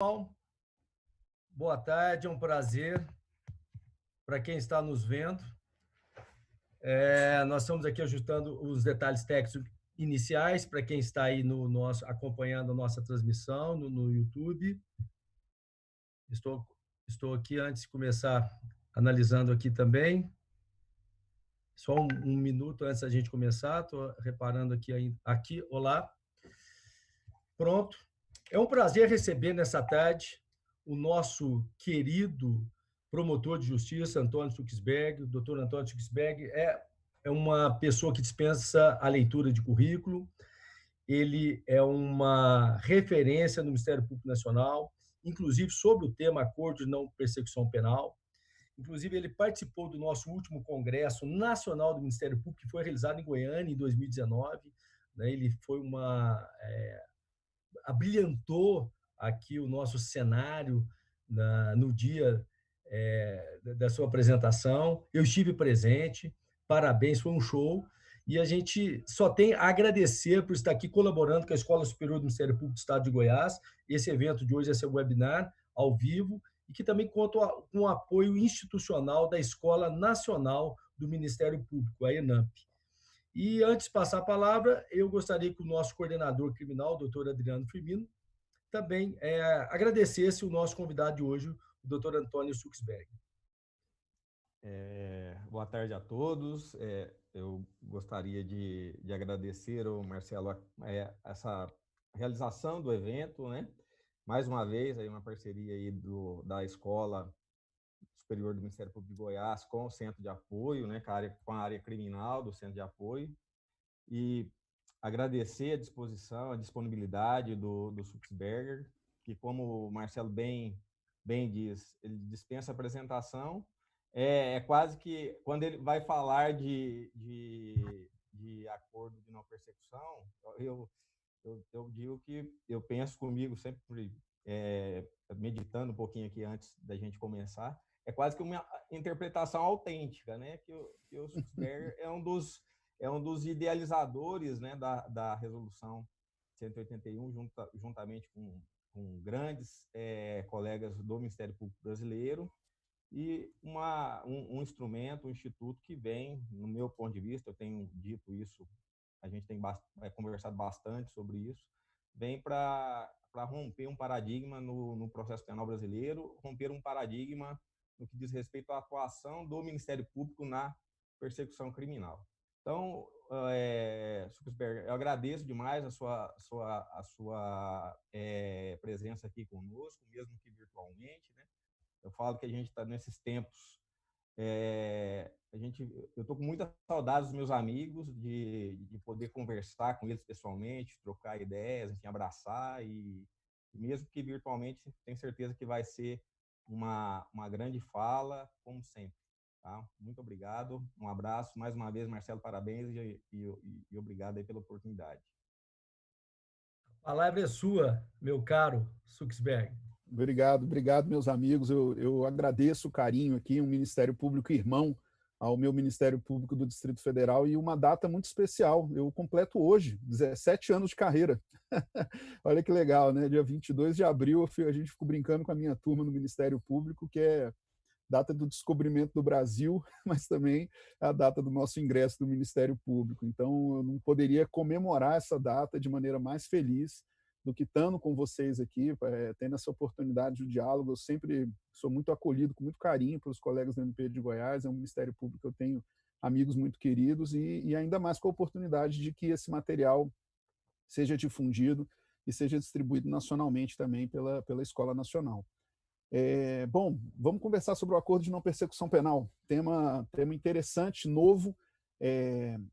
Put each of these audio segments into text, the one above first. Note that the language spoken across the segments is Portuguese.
Bom, boa tarde, é um prazer para quem está nos vendo. Nós estamos aqui ajustando os detalhes técnicos iniciais para quem está aí acompanhando a nossa transmissão no YouTube. Estou aqui antes de começar analisando aqui também. Só um minuto antes da gente começar, estou reparando aqui. Olá. Pronto. É um prazer receber nessa tarde o nosso querido promotor de justiça, Antônio Suxberg. O doutor Antônio Suxberg é uma pessoa que dispensa a leitura de currículo. Ele é uma referência no Ministério Público Nacional, inclusive sobre o tema acordo de não persecução penal. Inclusive, ele participou do nosso último Congresso Nacional do Ministério Público, que foi realizado em Goiânia, em 2019. Ele foi abrilhantou aqui o nosso cenário no dia da sua apresentação. Eu estive presente, parabéns, foi um show. E a gente só tem a agradecer por estar aqui colaborando com a Escola Superior do Ministério Público do Estado de Goiás. Esse evento de hoje é seu webinar ao vivo e que também conta com o apoio institucional da Escola Nacional do Ministério Público, a ENAMP. E antes de passar a palavra, eu gostaria que o nosso coordenador criminal, o doutor Adriano Firmino, também agradecesse o nosso convidado de hoje, o doutor Antônio Suxberg. Boa tarde a todos. Eu gostaria de agradecer ao Marcelo essa realização do evento, né? Mais uma vez, aí uma parceria aí da Escola Superior do Ministério Público de Goiás com o Centro de Apoio, né? Com a área criminal do Centro de Apoio. E agradecer a disposição, a disponibilidade do Suxberger, que, como o Marcelo bem diz, ele dispensa apresentação. É quase que, quando ele vai falar de acordo de não persecução, eu digo que eu penso comigo sempre, meditando um pouquinho aqui antes da gente começar, é quase que uma interpretação autêntica, né? Que o Suxberger é um dos idealizadores, né, da Resolução 181, juntamente com grandes colegas do Ministério Público Brasileiro, e um instrumento, um instituto que vem, no meu ponto de vista, eu tenho dito isso, a gente tem conversado bastante sobre isso, vem para romper um paradigma no processo penal brasileiro, romper um paradigma no que diz respeito à atuação do Ministério Público na persecução criminal. Então, Suxberger, eu agradeço demais a sua presença aqui conosco, mesmo que virtualmente, né? Eu falo que a gente está nesses tempos, eu estou com muita saudade dos meus amigos, de poder conversar com eles pessoalmente, trocar ideias, enfim, abraçar, e mesmo que virtualmente, tenho certeza que vai ser uma grande fala, como sempre. Tá? Muito obrigado, um abraço, mais uma vez, Marcelo, parabéns e obrigado aí pela oportunidade. A palavra é sua, meu caro Suxberg. Obrigado, meus amigos. Eu agradeço o carinho aqui, um Ministério Público irmão ao meu Ministério Público do Distrito Federal, e uma data muito especial. Eu completo hoje 17 anos de carreira. Olha que legal, né? Dia 22 de abril, a gente ficou brincando com a minha turma no Ministério Público, que é data do descobrimento do Brasil, mas também a data do nosso ingresso no Ministério Público. Então, eu não poderia comemorar essa data de maneira mais feliz do que estando com vocês aqui, tendo essa oportunidade de diálogo. Eu sempre sou muito acolhido, com muito carinho pelos colegas do MP de Goiás, é um Ministério Público que eu tenho amigos muito queridos, e ainda mais com a oportunidade de que esse material seja difundido e seja distribuído nacionalmente também pela Escola Nacional. Bom, vamos conversar sobre o acordo de não persecução penal. Tema interessante, novo.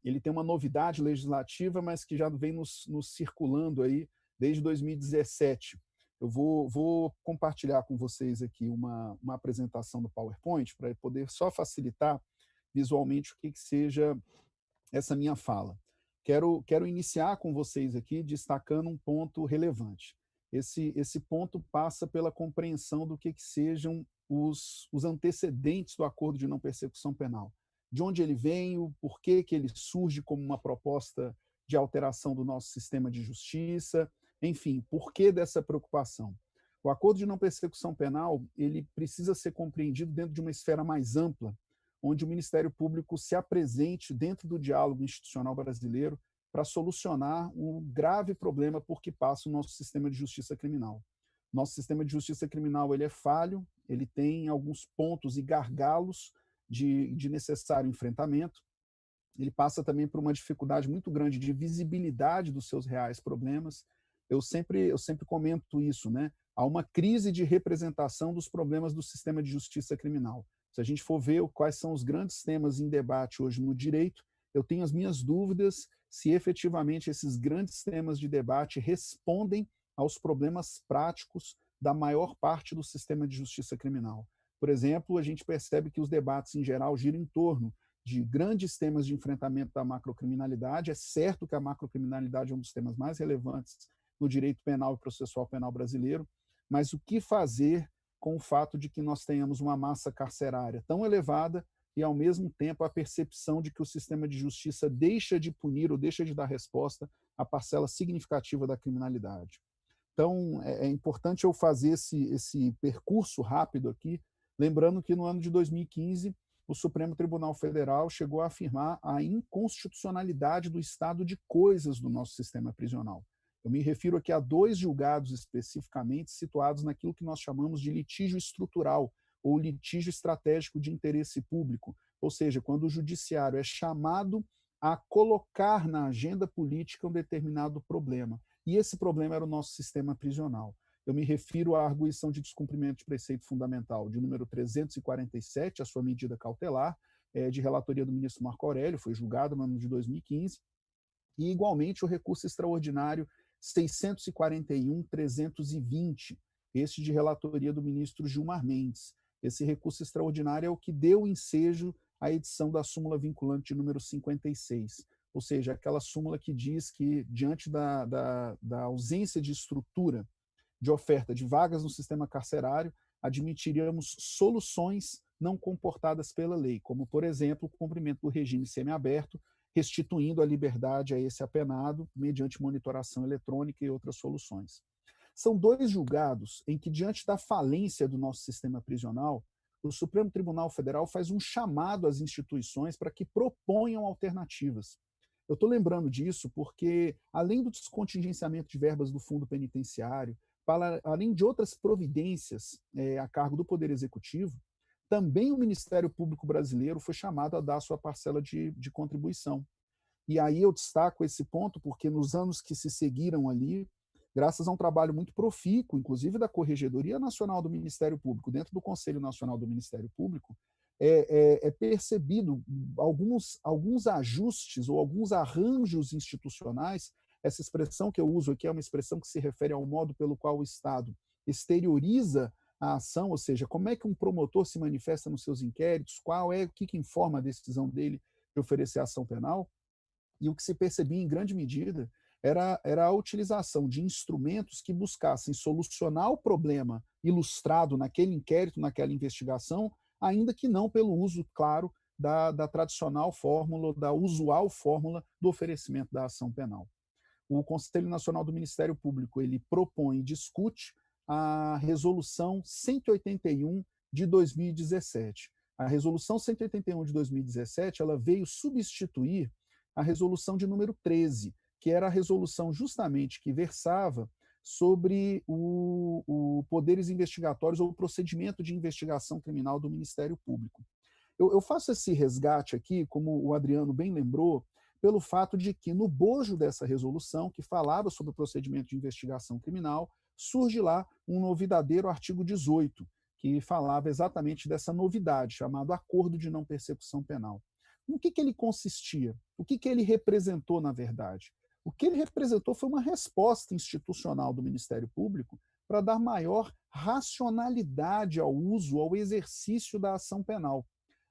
Ele tem uma novidade legislativa, mas que já vem nos circulando aí desde 2017. Eu vou compartilhar com vocês aqui uma apresentação do PowerPoint para poder só facilitar visualmente o que seja essa minha fala. Quero iniciar com vocês aqui destacando um ponto relevante. Esse ponto passa pela compreensão do que sejam os antecedentes do acordo de não persecução penal. De onde ele vem, o porquê que ele surge como uma proposta de alteração do nosso sistema de justiça, enfim, porquê dessa preocupação. O acordo de não persecução penal, ele precisa ser compreendido dentro de uma esfera mais ampla, onde o Ministério Público se apresente dentro do diálogo institucional brasileiro para solucionar um grave problema por que passa o nosso sistema de justiça criminal. Nosso sistema de justiça criminal ele é falho, ele tem alguns pontos e gargalos de necessário enfrentamento, ele passa também por uma dificuldade muito grande de visibilidade dos seus reais problemas. Eu sempre comento isso, né? Há uma crise de representação dos problemas do sistema de justiça criminal. Se a gente for ver quais são os grandes temas em debate hoje no direito, eu tenho as minhas dúvidas se efetivamente esses grandes temas de debate respondem aos problemas práticos da maior parte do sistema de justiça criminal. Por exemplo, a gente percebe que os debates em geral giram em torno de grandes temas de enfrentamento da macrocriminalidade. É certo que a macrocriminalidade é um dos temas mais relevantes no direito penal e processual penal brasileiro, mas o que fazer com o fato de que nós tenhamos uma massa carcerária tão elevada e, ao mesmo tempo, a percepção de que o sistema de justiça deixa de punir ou deixa de dar resposta à parcela significativa da criminalidade. Então, é importante eu fazer esse percurso rápido aqui, lembrando que no ano de 2015, o Supremo Tribunal Federal chegou a afirmar a inconstitucionalidade do estado de coisas do nosso sistema prisional. Eu me refiro aqui a 2 julgados especificamente situados naquilo que nós chamamos de litígio estrutural ou litígio estratégico de interesse público, ou seja, quando o judiciário é chamado a colocar na agenda política um determinado problema. E esse problema era o nosso sistema prisional. Eu me refiro à arguição de descumprimento de preceito fundamental de número 347, a sua medida cautelar, de relatoria do ministro Marco Aurélio, foi julgado no ano de 2015, e igualmente o recurso extraordinário 641.320, este de relatoria do ministro Gilmar Mendes. Esse recurso extraordinário é o que deu ensejo à edição da súmula vinculante de número 56, ou seja, aquela súmula que diz que, diante da ausência de estrutura de oferta de vagas no sistema carcerário, admitiríamos soluções não comportadas pela lei, como, por exemplo, o cumprimento do regime semiaberto, restituindo a liberdade a esse apenado mediante monitoração eletrônica e outras soluções. São 2 julgados em que, diante da falência do nosso sistema prisional, o Supremo Tribunal Federal faz um chamado às instituições para que proponham alternativas. Eu estou lembrando disso porque, além do descontingenciamento de verbas do fundo penitenciário, além de outras providências a cargo do Poder Executivo, também o Ministério Público Brasileiro foi chamado a dar sua parcela de contribuição. E aí eu destaco esse ponto porque nos anos que se seguiram ali, graças a um trabalho muito profícuo, inclusive da Corregedoria Nacional do Ministério Público, dentro do Conselho Nacional do Ministério Público, é percebido alguns ajustes ou alguns arranjos institucionais. Essa expressão que eu uso aqui é uma expressão que se refere ao modo pelo qual o Estado exterioriza a ação, ou seja, como é que um promotor se manifesta nos seus inquéritos, o que informa a decisão dele de oferecer ação penal. E o que se percebia em grande medida era a utilização de instrumentos que buscassem solucionar o problema ilustrado naquele inquérito, naquela investigação, ainda que não pelo uso, claro, da tradicional fórmula, da usual fórmula do oferecimento da ação penal. O Conselho Nacional do Ministério Público ele propõe e discute a Resolução 181 de 2017. A Resolução 181 de 2017 ela veio substituir a Resolução de número 13, que era a resolução justamente que versava sobre o poderes investigatórios ou o procedimento de investigação criminal do Ministério Público. Eu faço esse resgate aqui, como o Adriano bem lembrou, pelo fato de que no bojo dessa resolução, que falava sobre o procedimento de investigação criminal, surge lá um novidadeiro artigo 18, que falava exatamente dessa novidade, chamado Acordo de Não Persecução Penal. No que ele consistia? O que ele representou, na verdade? O que ele representou foi uma resposta institucional do Ministério Público para dar maior racionalidade ao uso, ao exercício da ação penal.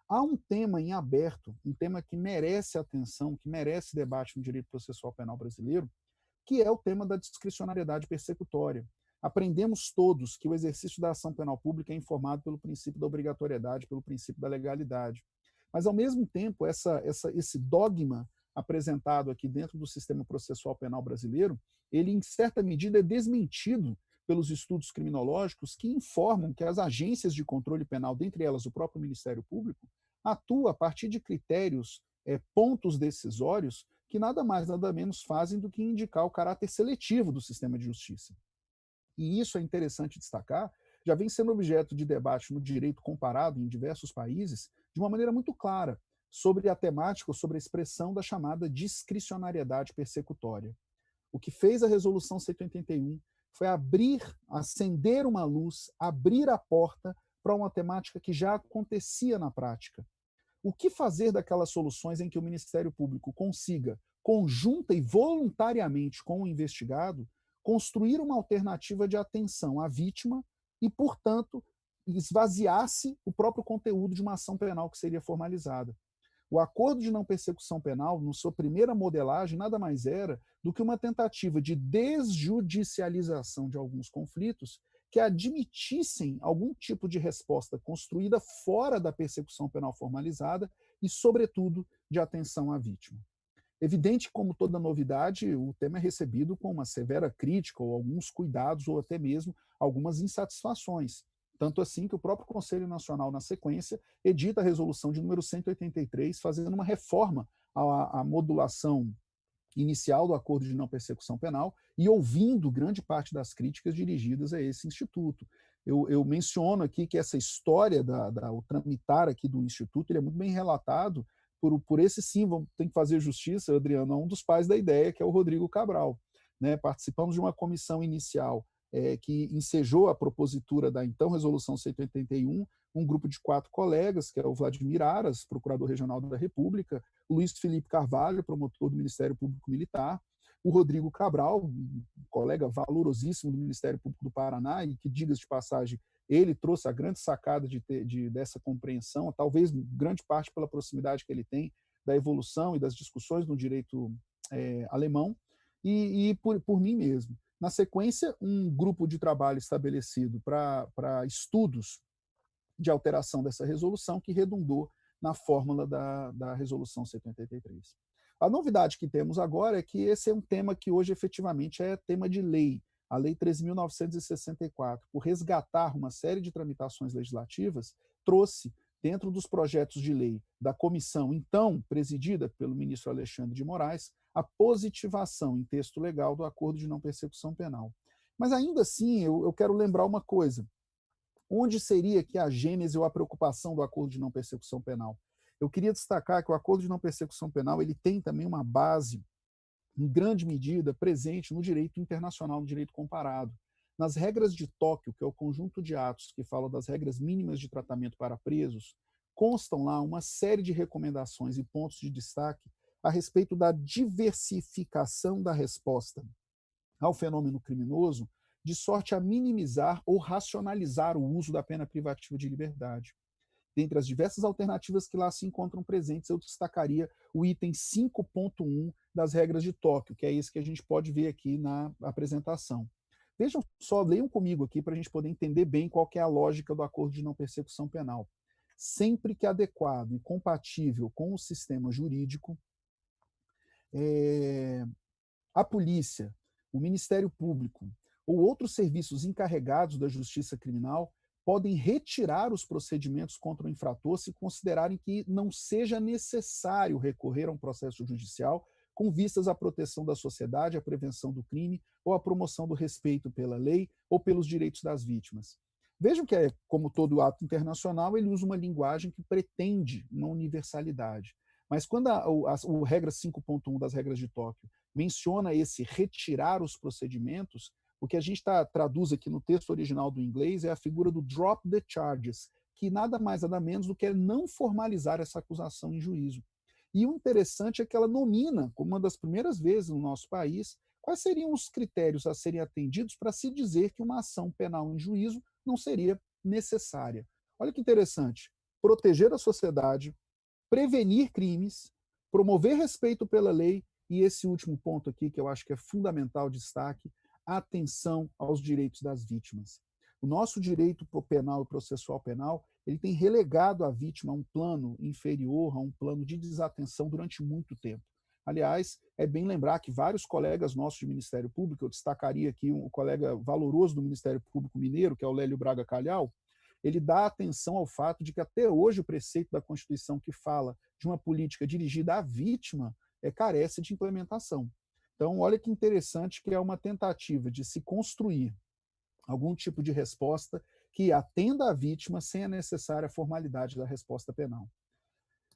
Há um tema em aberto, um tema que merece atenção, que merece debate no direito processual penal brasileiro, que é o tema da discricionariedade persecutória. Aprendemos todos que o exercício da ação penal pública é informado pelo princípio da obrigatoriedade, pelo princípio da legalidade. Mas, ao mesmo tempo, esse dogma apresentado aqui dentro do sistema processual penal brasileiro, ele, em certa medida, é desmentido pelos estudos criminológicos que informam que as agências de controle penal, dentre elas o próprio Ministério Público, atuam a partir de critérios, pontos decisórios, que nada mais, nada menos fazem do que indicar o caráter seletivo do sistema de justiça. E isso é interessante destacar, já vem sendo objeto de debate no direito comparado em diversos países, de uma maneira muito clara, sobre a temática ou sobre a expressão da chamada discricionariedade persecutória. O que fez a Resolução 181 foi acender uma luz, abrir a porta para uma temática que já acontecia na prática. O que fazer daquelas soluções em que o Ministério Público consiga, conjunta e voluntariamente com o investigado, construir uma alternativa de atenção à vítima e, portanto, esvaziasse o próprio conteúdo de uma ação penal que seria formalizada. O acordo de não persecução penal, na sua primeira modelagem, nada mais era do que uma tentativa de desjudicialização de alguns conflitos que admitissem algum tipo de resposta construída fora da persecução penal formalizada e, sobretudo, de atenção à vítima. Evidente que, como toda novidade, o tema é recebido com uma severa crítica ou alguns cuidados ou até mesmo algumas insatisfações. Tanto assim que o próprio Conselho Nacional, na sequência, edita a resolução de número 183, fazendo uma reforma à modulação inicial do acordo de não persecução penal e ouvindo grande parte das críticas dirigidas a esse instituto. Eu menciono aqui que essa história o tramitar aqui do instituto, ele é muito bem relatado por esse sim, tem que fazer justiça, Adriano, a um dos pais da ideia, que é o Rodrigo Cabral. Né? Participamos de uma comissão inicial que ensejou a propositura da então Resolução 181, um grupo de 4 colegas, que é o Vladimir Aras, procurador regional da República, o Luiz Felipe Carvalho, promotor do Ministério Público Militar, o Rodrigo Cabral, um colega valorosíssimo do Ministério Público do Paraná, e que, diga-se de passagem, ele trouxe a grande sacada dessa compreensão, talvez grande parte pela proximidade que ele tem da evolução e das discussões no direito alemão, e por mim mesmo. Na sequência, um grupo de trabalho estabelecido para estudos de alteração dessa resolução, que redundou na fórmula da Resolução 183. A novidade que temos agora é que esse é um tema que hoje efetivamente é tema de lei. A Lei 13.964, por resgatar uma série de tramitações legislativas, trouxe, dentro dos projetos de lei da comissão, então presidida pelo ministro Alexandre de Moraes, a positivação em texto legal do acordo de não persecução penal. Mas ainda assim, eu quero lembrar uma coisa. Onde seria que a gênese ou a preocupação do acordo de não persecução penal? Eu queria destacar que o acordo de não persecução penal ele tem também uma base, em grande medida, presente no direito internacional, no direito comparado. Nas regras de Tóquio, que é o conjunto de atos que fala das regras mínimas de tratamento para presos, constam lá uma série de recomendações e pontos de destaque a respeito da diversificação da resposta ao fenômeno criminoso, de sorte a minimizar ou racionalizar o uso da pena privativa de liberdade. Dentre as diversas alternativas que lá se encontram presentes, eu destacaria o item 5.1 das regras de Tóquio, que é esse que a gente pode ver aqui na apresentação. Vejam só, leiam comigo aqui para a gente poder entender bem qual que é a lógica do acordo de não persecução penal. Sempre que adequado e compatível com o sistema jurídico, a polícia, o Ministério Público ou outros serviços encarregados da justiça criminal podem retirar os procedimentos contra o infrator se considerarem que não seja necessário recorrer a um processo judicial com vistas à proteção da sociedade, à prevenção do crime ou à promoção do respeito pela lei ou pelos direitos das vítimas. Vejam que, como todo ato internacional, ele usa uma linguagem que pretende uma universalidade. Mas quando o regra 5.1 das regras de Tóquio menciona esse retirar os procedimentos, o que a gente traduz aqui no texto original do inglês é a figura do drop the charges, que nada mais nada menos do que não formalizar essa acusação em juízo. E o interessante é que ela nomina, como uma das primeiras vezes no nosso país, quais seriam os critérios a serem atendidos para se dizer que uma ação penal em juízo não seria necessária. Olha que interessante. Proteger a sociedade, prevenir crimes, promover respeito pela lei e esse último ponto aqui, que eu acho que é fundamental destaque, atenção aos direitos das vítimas. O nosso direito penal e processual penal, ele tem relegado a vítima a um plano inferior, a um plano de desatenção durante muito tempo. Aliás, é bem lembrar que vários colegas nossos de Ministério Público, eu destacaria aqui um colega valoroso do Ministério Público Mineiro, que é o Lélio Braga Calhau, ele dá atenção ao fato de que até hoje o preceito da Constituição que fala de uma política dirigida à vítima carece de implementação. Então, olha que interessante que é uma tentativa de se construir algum tipo de resposta que atenda à vítima sem a necessária formalidade da resposta penal.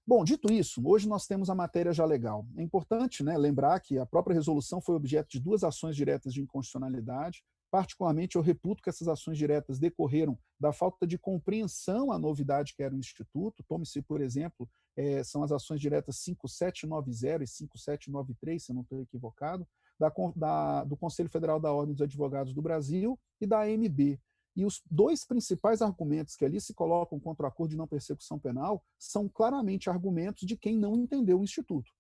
Bom, dito isso, hoje nós temos a matéria já legal. É importante, né, lembrar que a própria resolução foi objeto de 2 ações diretas de inconstitucionalidade. Particularmente, eu reputo que essas ações diretas decorreram da falta de compreensão à novidade que era o Instituto. Tome-se, por exemplo, são as ações diretas 5790 e 5793, se eu não estou equivocado, do Conselho Federal da Ordem dos Advogados do Brasil e da AMB. E os 2 principais argumentos que ali se colocam contra o acordo de não persecução penal são claramente argumentos de quem não entendeu o Instituto.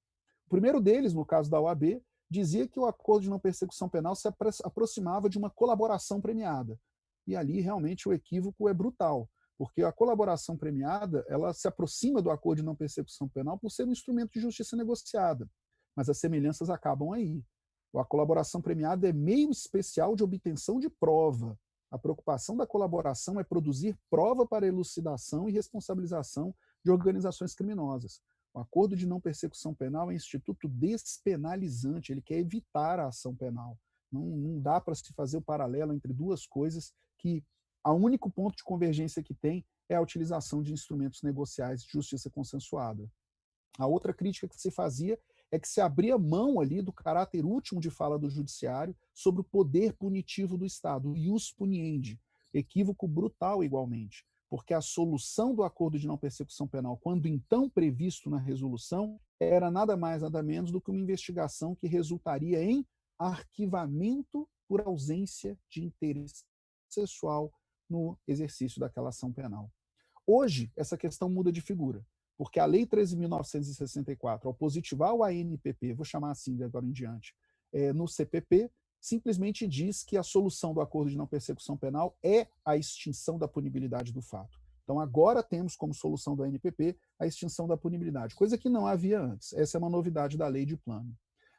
O primeiro deles, no caso da OAB, dizia que o acordo de não persecução penal se aproximava de uma colaboração premiada. E ali realmente o equívoco é brutal, porque a colaboração premiada ela se aproxima do acordo de não persecução penal por ser um instrumento de justiça negociada, mas as semelhanças acabam aí. A colaboração premiada é meio especial de obtenção de prova. A preocupação da colaboração é produzir prova para elucidação e responsabilização de organizações criminosas. O acordo de não persecução penal é um instituto despenalizante, ele quer evitar a ação penal. Não dá para se fazer o paralelo entre 2 coisas que o único ponto de convergência que tem é a utilização de instrumentos negociais de justiça consensuada. A outra crítica que se fazia é que se abria mão ali do caráter último de fala do judiciário sobre o poder punitivo do Estado, o ius puniendi, equívoco brutal igualmente, porque a solução do acordo de não persecução penal, quando então previsto na resolução, era nada mais nada menos do que uma investigação que resultaria em arquivamento por ausência de interesse processual no exercício daquela ação penal. Hoje, essa questão muda de figura, porque a Lei 13.964, ao positivar o ANPP, vou chamar assim de agora em diante, no CPP, simplesmente diz que a solução do acordo de não persecução penal é a extinção da punibilidade do fato. Então, agora temos como solução do ANPP a extinção da punibilidade, coisa que não havia antes. Essa é uma novidade da lei de plano.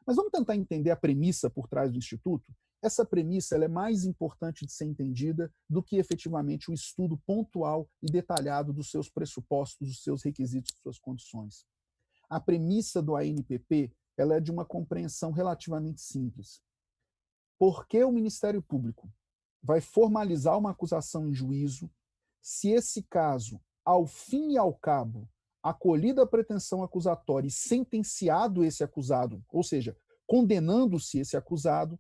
Mas vamos tentar entender a premissa por trás do Instituto? Essa premissa ela é mais importante de ser entendida do que efetivamente o estudo pontual e detalhado dos seus pressupostos, dos seus requisitos, das suas condições. A premissa do ANPP ela é de uma compreensão relativamente simples. Por que o Ministério Público vai formalizar uma acusação em juízo se esse caso, ao fim e ao cabo, acolhida a pretensão acusatória e sentenciado esse acusado, ou seja, condenando-se esse acusado,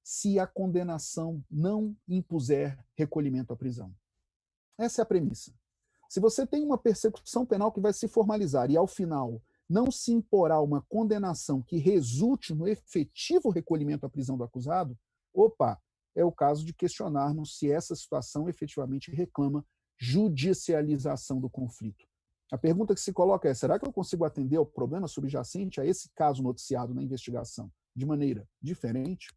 se a condenação não impuser recolhimento à prisão? Essa é a premissa. Se você tem uma persecução penal que vai se formalizar e, ao final, não se imporá uma condenação que resulte no efetivo recolhimento à prisão do acusado, é o caso de questionarmos se essa situação efetivamente reclama judicialização do conflito. A pergunta que se coloca é: será que eu consigo atender ao problema subjacente a esse caso noticiado na investigação de maneira diferente?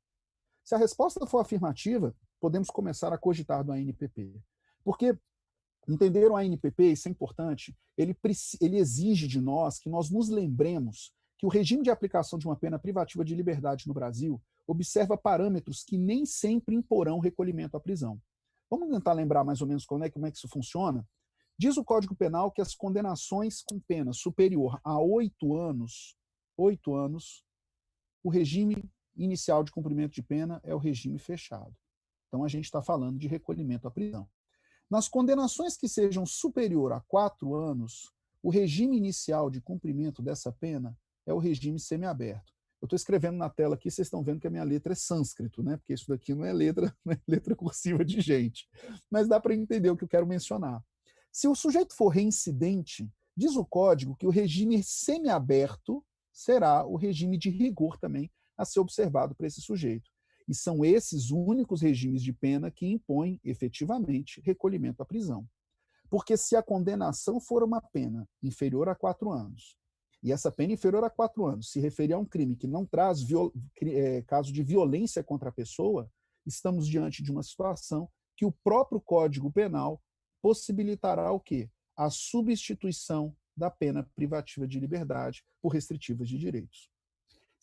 Se a resposta for afirmativa, podemos começar a cogitar do ANPP. Porque entender o ANPP, isso é importante, ele exige de nós que nós nos lembremos que o regime de aplicação de uma pena privativa de liberdade no Brasil observa parâmetros que nem sempre imporão recolhimento à prisão. Vamos tentar lembrar mais ou menos como é que isso funciona? Diz o Código Penal que as condenações com pena superior a 8 anos, o regime inicial de cumprimento de pena é o regime fechado. Então a gente está falando de recolhimento à prisão. Nas condenações que sejam superior a 4 anos, o regime inicial de cumprimento dessa pena é o regime semiaberto. Eu estou escrevendo na tela aqui, vocês estão vendo que a minha letra é sânscrito, né? Porque isso daqui não é letra cursiva de gente. Mas dá para entender o que eu quero mencionar. Se o sujeito for reincidente, diz o código que o regime semiaberto será o regime de rigor também a ser observado para esse sujeito. E são esses únicos regimes de pena que impõem, efetivamente, recolhimento à prisão. Porque se a condenação for uma pena inferior a 4 anos, e essa pena inferior a 4 anos se referir a um crime que não traz caso de violência contra a pessoa, estamos diante de uma situação que o próprio Código Penal possibilitará o quê? A substituição da pena privativa de liberdade por restritivas de direitos.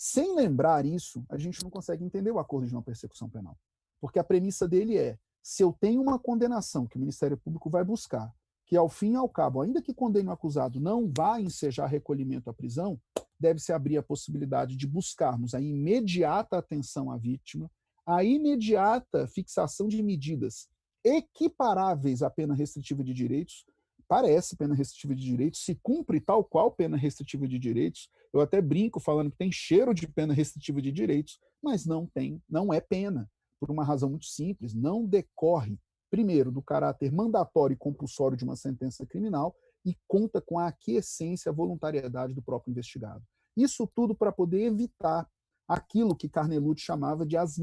Sem lembrar isso, a gente não consegue entender o acordo de não persecução penal. Porque a premissa dele é, se eu tenho uma condenação que o Ministério Público vai buscar, que ao fim e ao cabo, ainda que condene o acusado, não vá ensejar recolhimento à prisão, deve-se abrir a possibilidade de buscarmos a imediata atenção à vítima, a imediata fixação de medidas equiparáveis à pena restritiva de direitos. Parece pena restritiva de direitos, se cumpre tal qual pena restritiva de direitos. Eu até brinco falando que tem cheiro de pena restritiva de direitos, mas não tem, não é pena, por uma razão muito simples, não decorre, primeiro, do caráter mandatório e compulsório de uma sentença criminal e conta com a aquiescência, a voluntariedade do próprio investigado. Isso tudo para poder evitar aquilo que Carnelucci chamava de as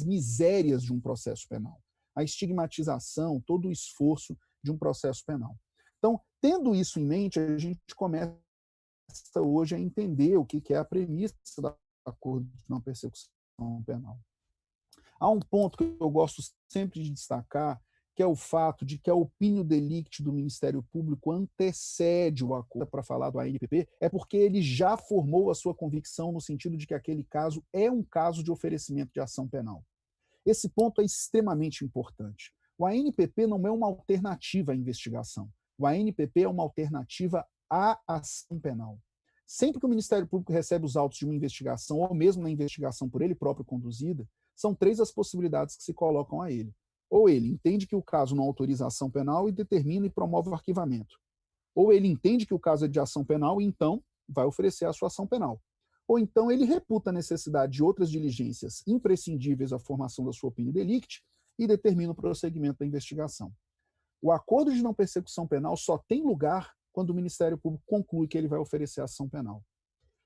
misérias de um processo penal, a estigmatização, todo o esforço de um processo penal. Então, tendo isso em mente, a gente começa hoje a entender o que é a premissa do acordo de não persecução penal. Há um ponto que eu gosto sempre de destacar, que é o fato de que a opinião delicti do Ministério Público antecede o acordo. Para falar do ANPP, é porque ele já formou a sua convicção no sentido de que aquele caso é um caso de oferecimento de ação penal. Esse ponto é extremamente importante. O ANPP não é uma alternativa à investigação. O ANPP é uma alternativa à ação penal. Sempre que o Ministério Público recebe os autos de uma investigação, ou mesmo na investigação por ele próprio conduzida, são 3 as possibilidades que se colocam a ele. Ou ele entende que o caso não autoriza a ação penal e determina e promove o arquivamento. Ou ele entende que o caso é de ação penal e então vai oferecer a sua ação penal. Ou então ele reputa a necessidade de outras diligências imprescindíveis à formação da sua opinião delicti e determina o prosseguimento da investigação. O acordo de não persecução penal só tem lugar quando o Ministério Público conclui que ele vai oferecer ação penal.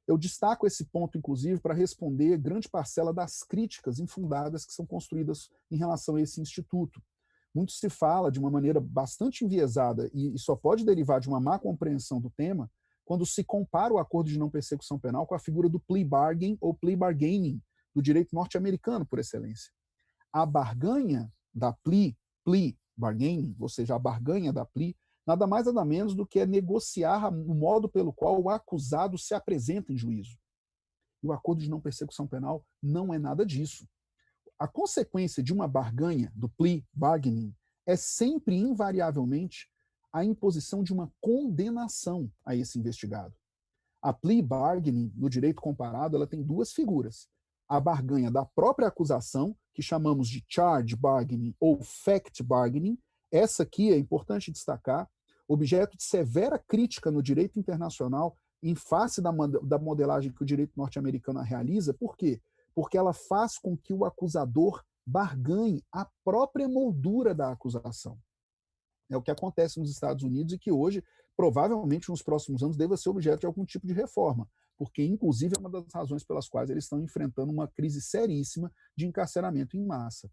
Eu destaco esse ponto, inclusive, para responder grande parcela das críticas infundadas que são construídas em relação a esse instituto. Muito se fala de uma maneira bastante enviesada e só pode derivar de uma má compreensão do tema quando se compara o acordo de não persecução penal com a figura do plea bargain ou plea bargaining, do direito norte-americano por excelência. A barganha da plea bargaining, ou seja, a barganha da plea, nada mais nada menos do que é negociar o modo pelo qual o acusado se apresenta em juízo. E o acordo de não persecução penal não é nada disso. A consequência de uma barganha, do plea bargaining, é sempre, invariavelmente, a imposição de uma condenação a esse investigado. A plea bargaining, no direito comparado, ela tem 2 figuras. A barganha da própria acusação, que chamamos de charge bargaining ou fact bargaining. Essa aqui é importante destacar, objeto de severa crítica no direito internacional em face da modelagem que o direito norte-americano realiza. Por quê? Porque ela faz com que o acusador barganhe a própria moldura da acusação. É o que acontece nos Estados Unidos e que hoje, provavelmente, nos próximos anos, deva ser objeto de algum tipo de reforma, porque, inclusive, é uma das razões pelas quais eles estão enfrentando uma crise seríssima de encarceramento em massa.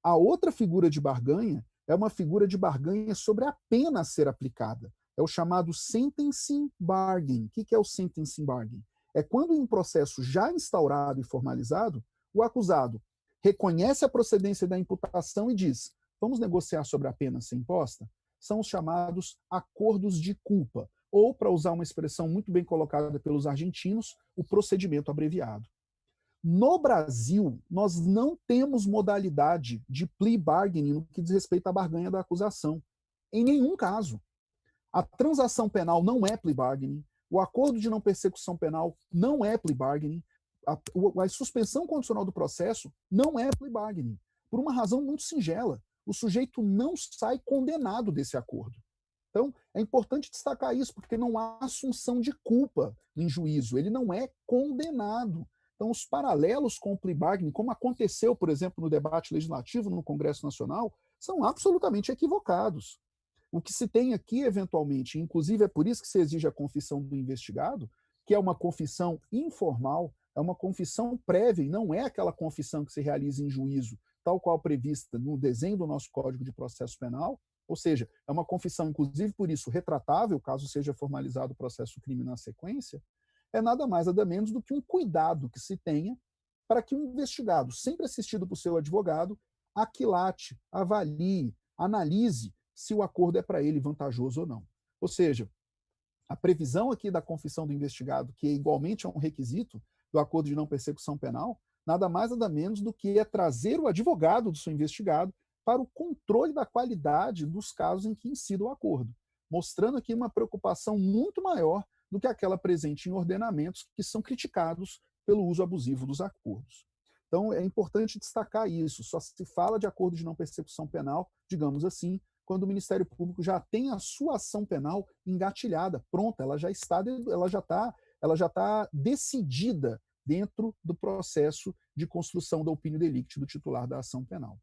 A outra figura de barganha é uma figura de barganha sobre a pena a ser aplicada. É o chamado sentencing bargain. O que é o sentencing bargain? É quando, em um processo já instaurado e formalizado, o acusado reconhece a procedência da imputação e diz: vamos negociar sobre a pena a ser imposta? São os chamados acordos de culpa, ou, para usar uma expressão muito bem colocada pelos argentinos, o procedimento abreviado. No Brasil, nós não temos modalidade de plea bargaining no que diz respeito à barganha da acusação. Em nenhum caso. A transação penal não é plea bargaining, o acordo de não persecução penal não é plea bargaining, a suspensão condicional do processo não é plea bargaining, por uma razão muito singela. O sujeito não sai condenado desse acordo. Então, é importante destacar isso, porque não há assunção de culpa em juízo, ele não é condenado. Então, os paralelos com o plea bargaining, como aconteceu, por exemplo, no debate legislativo no Congresso Nacional, são absolutamente equivocados. O que se tem aqui, eventualmente, inclusive é por isso que se exige a confissão do investigado, que é uma confissão informal, é uma confissão prévia, e não é aquela confissão que se realiza em juízo, tal qual prevista no desenho do nosso Código de Processo Penal, ou seja, é uma confissão, inclusive por isso, retratável, caso seja formalizado o processo crime na sequência, é nada mais, nada menos do que um cuidado que se tenha para que o investigado, sempre assistido por seu advogado, aquilate, avalie, analise se o acordo é para ele vantajoso ou não. Ou seja, a previsão aqui da confissão do investigado, que igualmente é um requisito, do acordo de não persecução penal nada mais nada menos do que trazer o advogado do seu investigado para o controle da qualidade dos casos em que incida o acordo, mostrando aqui uma preocupação muito maior do que aquela presente em ordenamentos que são criticados pelo uso abusivo dos acordos. Então, é importante destacar isso. Só se fala de acordo de não persecução penal, digamos assim, quando o Ministério Público já tem a sua ação penal engatilhada, pronta, ela já está decidida dentro do processo de construção da opinião delicti do titular da ação penal.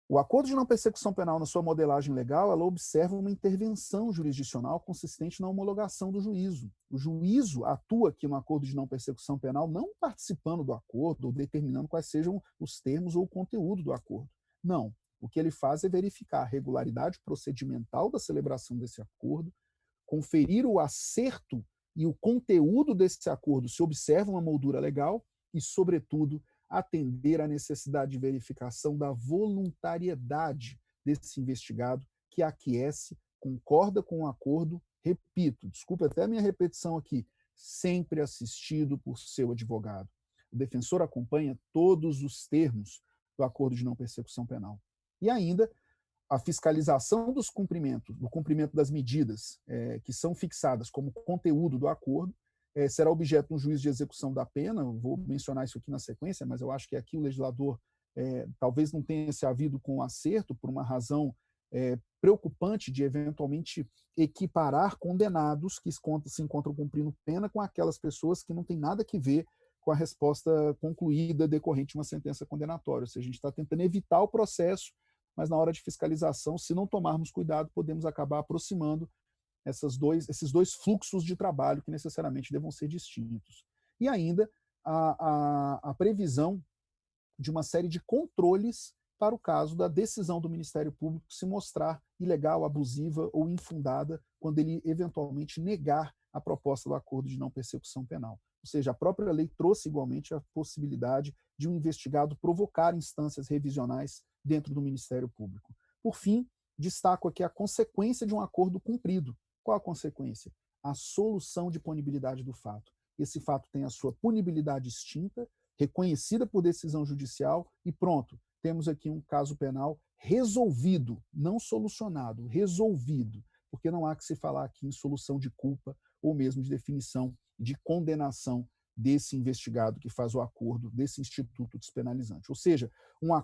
O acordo de não persecução penal, na sua modelagem legal, ela observa uma intervenção jurisdicional consistente na homologação do juízo. O juízo atua aqui no acordo de não persecução penal não participando do acordo ou determinando quais sejam os termos ou o conteúdo do acordo. Não. O que ele faz é verificar a regularidade procedimental da celebração desse acordo, conferir o acerto e o conteúdo desse acordo se observa uma moldura legal e, sobretudo, atender à necessidade de verificação da voluntariedade desse investigado que aquece, concorda com o acordo, repito, desculpe até a minha repetição aqui, sempre assistido por seu advogado. O defensor acompanha todos os termos do acordo de não persecução penal. E ainda, a fiscalização dos cumprimentos, do cumprimento das medidas que são fixadas como conteúdo do acordo, será objeto de um juízo de execução da pena. Vou mencionar isso aqui na sequência, mas eu acho que aqui o legislador talvez não tenha se havido com acerto por uma razão preocupante de eventualmente equiparar condenados que se encontram cumprindo pena com aquelas pessoas que não têm nada que ver com a resposta concluída decorrente de uma sentença condenatória. Ou seja, a gente está tentando evitar o processo, mas na hora de fiscalização, se não tomarmos cuidado, podemos acabar aproximando esses dois fluxos de trabalho que necessariamente devam ser distintos. E ainda a previsão de uma série de controles para o caso da decisão do Ministério Público se mostrar ilegal, abusiva ou infundada quando ele eventualmente negar a proposta do acordo de não persecução penal. Ou seja, a própria lei trouxe igualmente a possibilidade de um investigado provocar instâncias revisionais dentro do Ministério Público. Por fim, destaco aqui a consequência de um acordo cumprido. Qual a consequência? A solução de punibilidade do fato. Esse fato tem a sua punibilidade extinta, reconhecida por decisão judicial e pronto, temos aqui um caso penal resolvido, não solucionado, resolvido, porque não há que se falar aqui em solução de culpa ou mesmo de definição de condenação desse investigado que faz o acordo, desse instituto despenalizante. Ou seja, um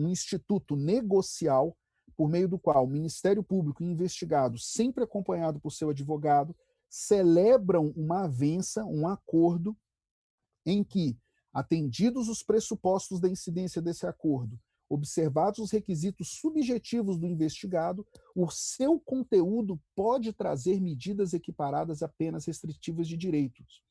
instituto negocial por meio do qual o Ministério Público e investigado, sempre acompanhado por seu advogado, celebram uma avença, um acordo em que, atendidos os pressupostos da incidência desse acordo, observados os requisitos subjetivos do investigado, o seu conteúdo pode trazer medidas equiparadas a penas restritivas de direitos.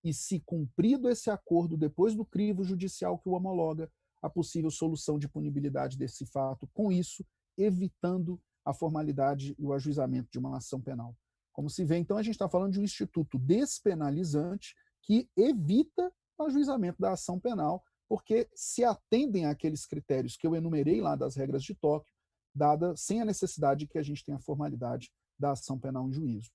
E, se cumprido esse acordo depois do crivo judicial que o homologa, a possível solução de punibilidade desse fato, com isso, evitando a formalidade e o ajuizamento de uma ação penal. Como se vê, então, a gente está falando de um instituto despenalizante que evita o ajuizamento da ação penal, porque se atendem àqueles critérios que eu enumerei lá das regras de Tóquio, dada sem a necessidade de que a gente tenha a formalidade da ação penal em juízo.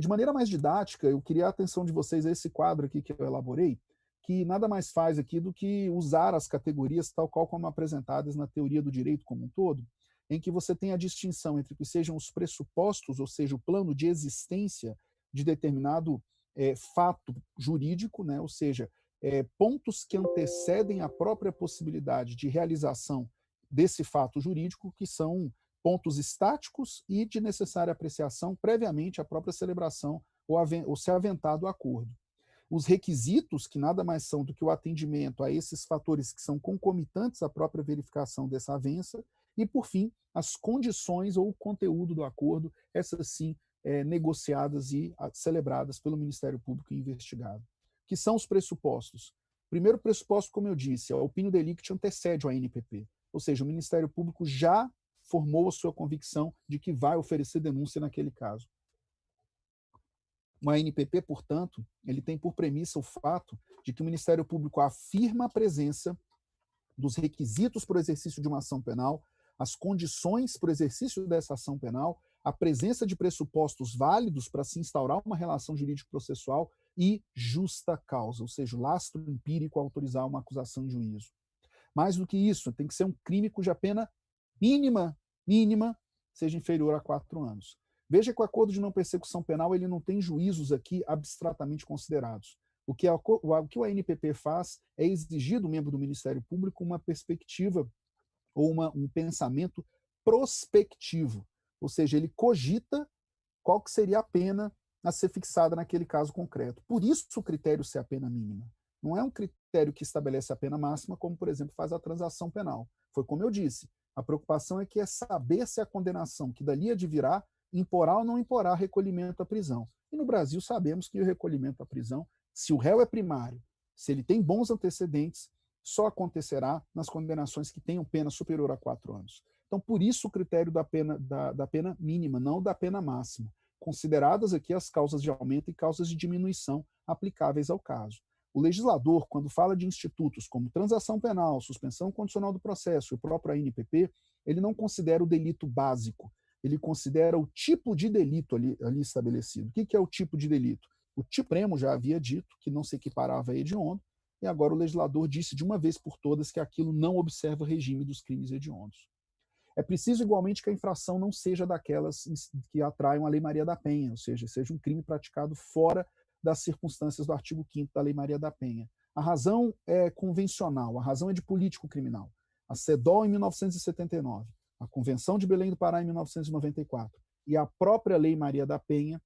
De maneira mais didática, eu queria a atenção de vocês a esse quadro aqui que eu elaborei, que nada mais faz aqui do que usar as categorias tal qual como apresentadas na teoria do direito como um todo, em que você tem a distinção entre que sejam os pressupostos, ou seja, o plano de existência de determinado fato jurídico, né? Ou seja, pontos que antecedem a própria possibilidade de realização desse fato jurídico, que são pontos estáticos e de necessária apreciação previamente à própria celebração ou ser aventado o acordo. Os requisitos, que nada mais são do que o atendimento a esses fatores que são concomitantes à própria verificação dessa avença, e, por fim, as condições ou o conteúdo do acordo, essas sim, negociadas e celebradas pelo Ministério Público e investigado. Que são os pressupostos? Primeiro pressuposto, como eu disse, a opinião delicti antecede o ANPP, ou seja, o Ministério Público já formou a sua convicção de que vai oferecer denúncia naquele caso. O ANPP, portanto, ele tem por premissa o fato de que o Ministério Público afirma a presença dos requisitos para o exercício de uma ação penal, as condições para o exercício dessa ação penal, a presença de pressupostos válidos para se instaurar uma relação jurídico-processual e justa causa, ou seja, o lastro empírico autorizar uma acusação em juízo. Mais do que isso, tem que ser um crime cuja pena mínima seja inferior a 4 anos. Veja que o acordo de não persecução penal ele não tem juízos aqui abstratamente considerados. O que o ANPP faz é exigir do membro do Ministério Público uma perspectiva ou um pensamento prospectivo, ou seja, ele cogita qual que seria a pena a ser fixada naquele caso concreto. Por isso o critério ser a pena mínima. Não é um critério que estabelece a pena máxima, como, por exemplo, faz a transação penal. Foi como eu disse, a preocupação é que é saber se a condenação que dali advirá imporá ou não imporá recolhimento à prisão. E no Brasil sabemos que o recolhimento à prisão, se o réu é primário, se ele tem bons antecedentes, só acontecerá nas condenações que tenham pena superior a 4 anos. Então, por isso o critério da pena mínima, não da pena máxima, consideradas aqui as causas de aumento e causas de diminuição aplicáveis ao caso. O legislador, quando fala de institutos como transação penal, suspensão condicional do processo e o próprio ANPP, ele não considera o delito básico, ele considera o tipo de delito ali estabelecido. O que é o tipo de delito? O tipo Supremo já havia dito que não se equiparava a hediondo, e agora o legislador disse de uma vez por todas que aquilo não observa o regime dos crimes hediondos. É preciso, igualmente, que a infração não seja daquelas que atraiam a Lei Maria da Penha, ou seja um crime praticado fora das circunstâncias do artigo 5º da Lei Maria da Penha. A razão é convencional, a razão é de político criminal. A CEDOL, em 1979, a Convenção de Belém do Pará, em 1994, e a própria Lei Maria da Penha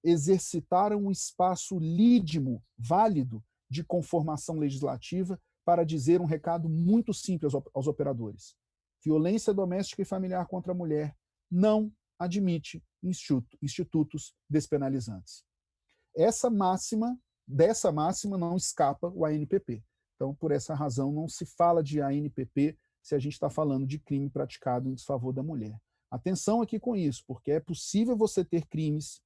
exercitaram um espaço lídimo, válido, de conformação legislativa para dizer um recado muito simples aos operadores. Violência doméstica e familiar contra a mulher não admite institutos despenalizantes. Dessa máxima não escapa o ANPP. Então, por essa razão, não se fala de ANPP se a gente está falando de crime praticado em desfavor da mulher. Atenção aqui com isso, porque é possível você ter crimes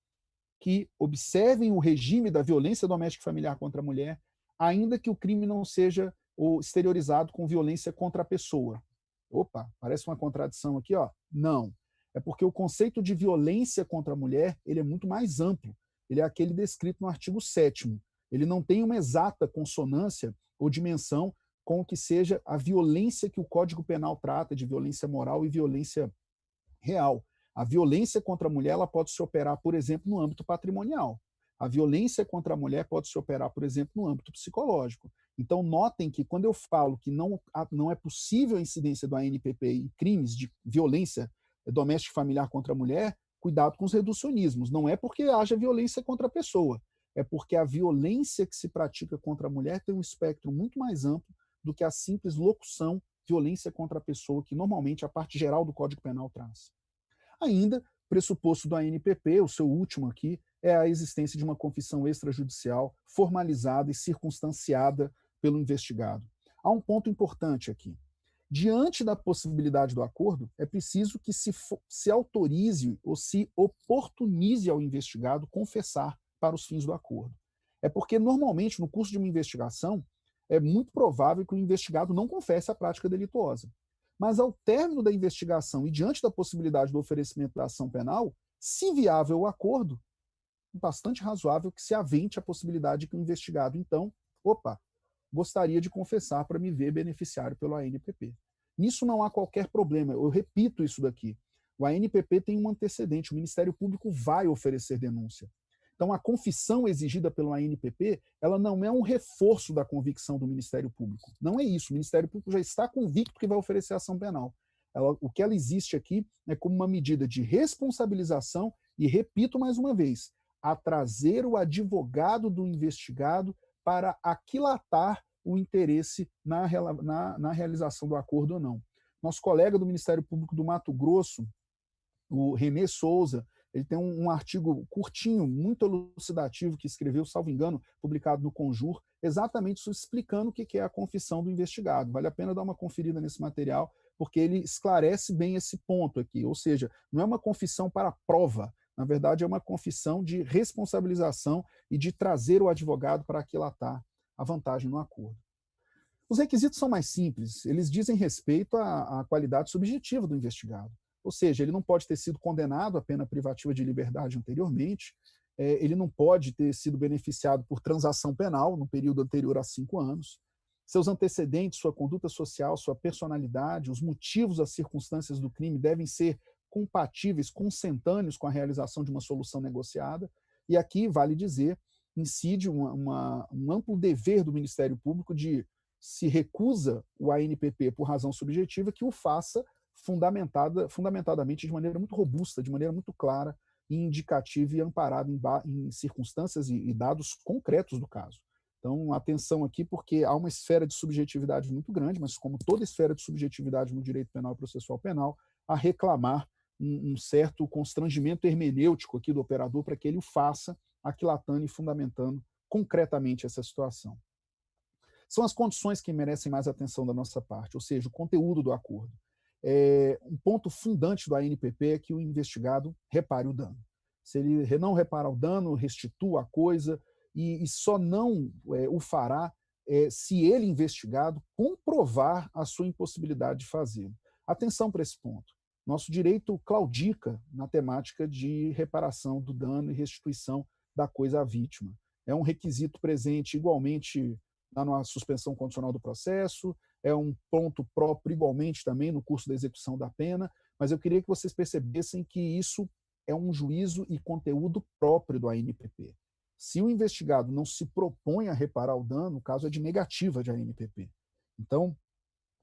que observem o regime da violência doméstica e familiar contra a mulher, ainda que o crime não seja exteriorizado com violência contra a pessoa. Opa, parece uma contradição aqui, ó. Não. É porque o conceito de violência contra a mulher, ele é muito mais amplo. Ele é aquele descrito no artigo 7º. Ele não tem uma exata consonância ou dimensão com o que seja a violência que o Código Penal trata, de violência moral e violência real. A violência contra a mulher ela pode se operar, por exemplo, no âmbito patrimonial. A violência contra a mulher pode se operar, por exemplo, no âmbito psicológico. Então, notem que quando eu falo que não é possível a incidência do ANPP em crimes de violência doméstica e familiar contra a mulher, cuidado com os reducionismos. Não é porque haja violência contra a pessoa, é porque a violência que se pratica contra a mulher tem um espectro muito mais amplo do que a simples locução violência contra a pessoa, que normalmente a parte geral do Código Penal traz. Ainda, pressuposto do ANPP, o seu último aqui, é a existência de uma confissão extrajudicial formalizada e circunstanciada pelo investigado. Há um ponto importante aqui. Diante da possibilidade do acordo, é preciso que se autorize ou se oportunize ao investigado confessar para os fins do acordo. É porque, normalmente, no curso de uma investigação, é muito provável que o investigado não confesse a prática delituosa. Mas, ao término da investigação e diante da possibilidade do oferecimento da ação penal, se viável o acordo, bastante razoável que se avente a possibilidade de que o investigado, então, gostaria de confessar para me ver beneficiário pelo ANPP. Nisso não há qualquer problema, eu repito isso daqui. O ANPP tem um antecedente, o Ministério Público vai oferecer denúncia. Então, a confissão exigida pelo ANPP, ela não é um reforço da convicção do Ministério Público. Não é isso, o Ministério Público já está convicto que vai oferecer ação penal. O que ela existe aqui é como uma medida de responsabilização e, repito mais uma vez, a trazer o advogado do investigado para aquilatar o interesse na realização do acordo ou não. Nosso colega do Ministério Público do Mato Grosso, o René Souza, ele tem um artigo curtinho, muito elucidativo, que escreveu, salvo engano, publicado no Conjur, exatamente isso, explicando o que é a confissão do investigado. Vale a pena dar uma conferida nesse material, porque ele esclarece bem esse ponto aqui, ou seja, não é uma confissão para prova, na verdade é uma confissão de responsabilização e de trazer o advogado para aquilatar a vantagem no acordo. Os requisitos são mais simples, eles dizem respeito à qualidade subjetiva do investigado. ou seja, ele não pode ter sido condenado à pena privativa de liberdade anteriormente, ele não pode ter sido beneficiado por transação penal no período anterior a 5 anos, seus antecedentes, sua conduta social, sua personalidade, os motivos, as circunstâncias do crime devem ser compatíveis, consentâneos com a realização de uma solução negociada, e aqui, vale dizer, incide um amplo dever do Ministério Público de, se recusa o ANPP por razão subjetiva, que o faça fundamentadamente de maneira muito robusta, de maneira muito clara, e indicativa e amparada em circunstâncias e dados concretos do caso. Então, atenção aqui, porque há uma esfera de subjetividade muito grande, mas como toda esfera de subjetividade no direito penal e processual penal, a reclamar um certo constrangimento hermenêutico aqui do operador para que ele o faça, aquilatando e fundamentando concretamente essa situação. São as condições que merecem mais atenção da nossa parte, ou seja, o conteúdo do acordo. Um ponto fundante do ANPP é que o investigado repare o dano. Se ele não reparar o dano, restitua a coisa, e só não o fará se ele, investigado, comprovar a sua impossibilidade de fazê-lo. Atenção para esse ponto. Nosso direito claudica na temática de reparação do dano e restituição da coisa à vítima. É um requisito presente igualmente na suspensão condicional do processo, é um ponto próprio igualmente também no curso da execução da pena, mas eu queria que vocês percebessem que isso é um juízo e conteúdo próprio do ANPP. Se o investigado não se propõe a reparar o dano, o caso é de negativa de ANPP. Então,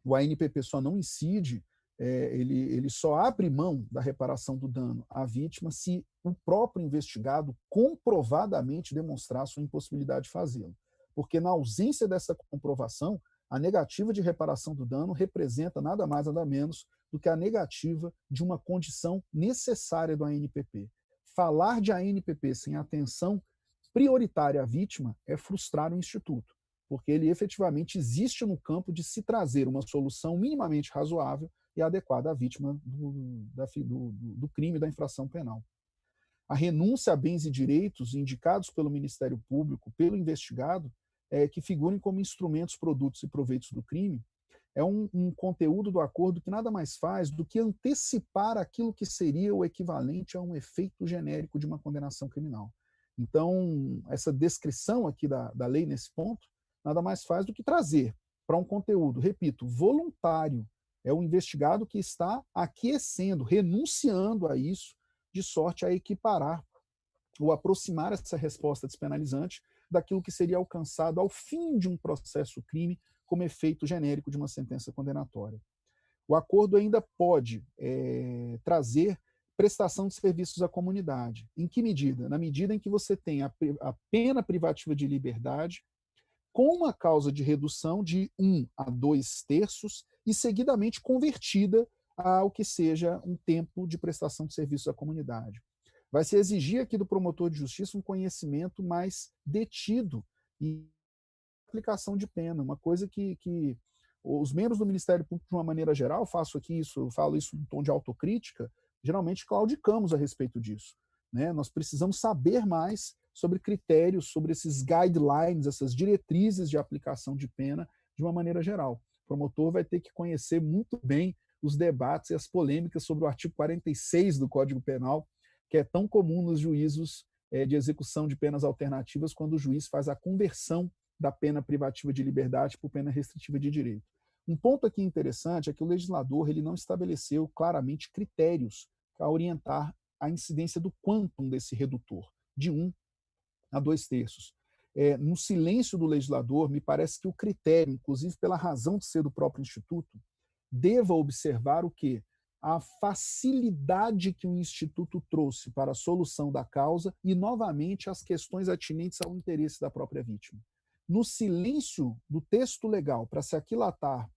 o ANPP só não incide, ele só abre mão da reparação do dano à vítima se o próprio investigado comprovadamente demonstrar sua impossibilidade de fazê-lo. Porque na ausência dessa comprovação, a negativa de reparação do dano representa nada mais, nada menos do que a negativa de uma condição necessária do ANPP. Falar de ANPP sem atenção prioritária à vítima é frustrar o Instituto, porque ele efetivamente existe no campo de se trazer uma solução minimamente razoável e adequada à vítima do crime, da infração penal. A renúncia a bens e direitos indicados pelo Ministério Público, pelo investigado, que figurem como instrumentos, produtos e proveitos do crime, é um conteúdo do acordo que nada mais faz do que antecipar aquilo que seria o equivalente a um efeito genérico de uma condenação criminal. Então, essa descrição aqui da lei nesse ponto, nada mais faz do que trazer para um conteúdo, repito, voluntário. É o investigado que está aquecendo, renunciando a isso, de sorte a equiparar ou aproximar essa resposta despenalizante daquilo que seria alcançado ao fim de um processo crime como efeito genérico de uma sentença condenatória. O acordo ainda pode trazer prestação de serviços à comunidade. Em que medida? Na medida em que você tem a pena privativa de liberdade com uma causa de redução de 1 a 2/3 e seguidamente convertida ao que seja um tempo de prestação de serviços à comunidade. Vai se exigir aqui do promotor de justiça um conhecimento mais detido e aplicação de pena, uma coisa que os membros do Ministério Público, de uma maneira geral, falo isso em tom de autocrítica, geralmente claudicamos a respeito disso. Né? Nós precisamos saber mais sobre critérios, sobre esses guidelines, essas diretrizes de aplicação de pena, de uma maneira geral. O promotor vai ter que conhecer muito bem os debates e as polêmicas sobre o artigo 46 do Código Penal, que é tão comum nos juízos de execução de penas alternativas, quando o juiz faz a conversão da pena privativa de liberdade por pena restritiva de direito. Um ponto aqui interessante é que o legislador ele não estabeleceu claramente critérios para orientar a incidência do quantum desse redutor, de 1 a 2/3. No silêncio do legislador, me parece que o critério, inclusive pela razão de ser do próprio Instituto, deva observar o quê? A facilidade que o Instituto trouxe para a solução da causa e, novamente, as questões atinentes ao interesse da própria vítima. No silêncio do texto legal, para se aquilatar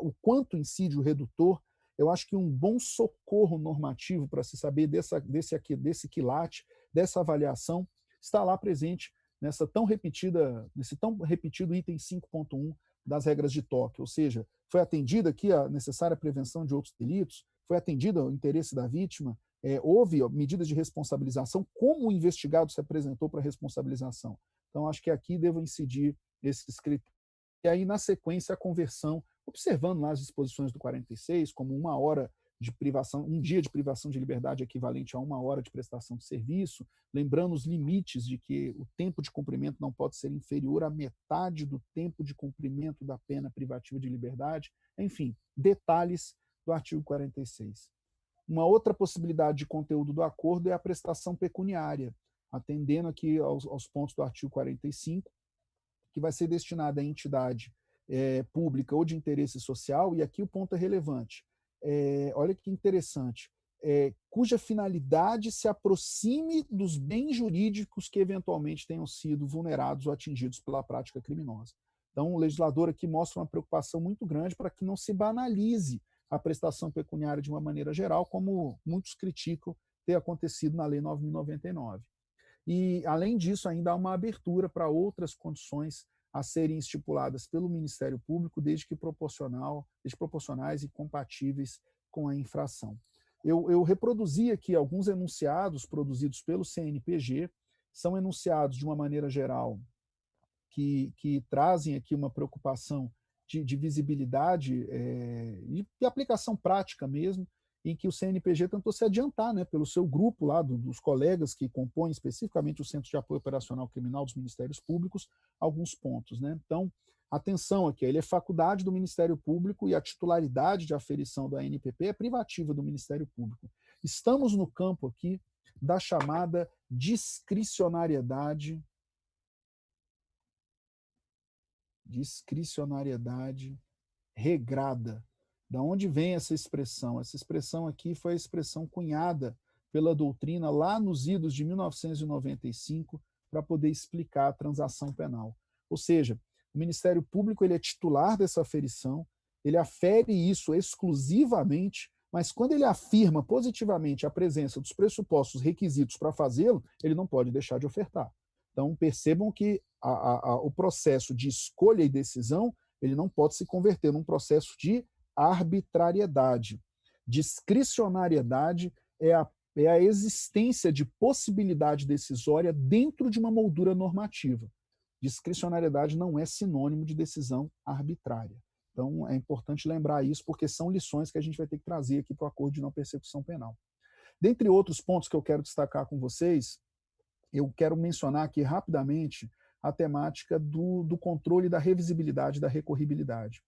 o quanto incide o redutor, eu acho que um bom socorro normativo para se saber desse quilate, dessa avaliação, está lá presente nesse tão repetido item 5.1 das regras de toque, ou seja, foi atendida aqui a necessária prevenção de outros delitos, foi atendido o interesse da vítima, houve medidas de responsabilização, como o investigado se apresentou para a responsabilização. Então, acho que aqui devo incidir esses critérios. E aí, na sequência, a conversão, observando lá as disposições do 46, como 1 hora de privação, um dia de privação de liberdade equivalente a 1 hora de prestação de serviço, lembrando os limites de que o tempo de cumprimento não pode ser inferior à metade do tempo de cumprimento da pena privativa de liberdade, enfim, detalhes do artigo 46. Uma outra possibilidade de conteúdo do acordo é a prestação pecuniária, atendendo aqui aos pontos do artigo 45, que vai ser destinada à entidade pública ou de interesse social, e aqui o ponto é relevante. Olha que interessante, cuja finalidade se aproxime dos bens jurídicos que eventualmente tenham sido vulnerados ou atingidos pela prática criminosa. Então, o legislador aqui mostra uma preocupação muito grande para que não se banalize a prestação pecuniária de uma maneira geral, como muitos criticam ter acontecido na Lei 9.099. E, além disso, ainda há uma abertura para outras condições a serem estipuladas pelo Ministério Público, desde proporcionais e compatíveis com a infração. Eu reproduzi aqui alguns enunciados produzidos pelo CNPG, são enunciados de uma maneira geral que trazem aqui uma preocupação de visibilidade e aplicação prática mesmo, em que o CNPG tentou se adiantar, né, pelo seu grupo lá, dos colegas que compõem especificamente o Centro de Apoio Operacional Criminal dos Ministérios Públicos, alguns pontos, né? Então, atenção aqui, ele é faculdade do Ministério Público e a titularidade de aferição da ANPP é privativa do Ministério Público. Estamos no campo aqui da chamada discricionariedade regrada. Da onde vem essa expressão? Essa expressão aqui foi a expressão cunhada pela doutrina lá nos idos de 1995 para poder explicar a transação penal. Ou seja, o Ministério Público ele é titular dessa aferição, ele afere isso exclusivamente, mas quando ele afirma positivamente a presença dos pressupostos requisitos para fazê-lo, ele não pode deixar de ofertar. Então, percebam que o processo de escolha e decisão ele não pode se converter num processo de arbitrariedade. Discricionariedade é a existência de possibilidade decisória dentro de uma moldura normativa. Discricionariedade não é sinônimo de decisão arbitrária. Então, é importante lembrar isso, porque são lições que a gente vai ter que trazer aqui para o acordo de não persecução penal. Dentre outros pontos que eu quero destacar com vocês, eu quero mencionar aqui rapidamente a temática do controle da revisibilidade e da recorribilidade.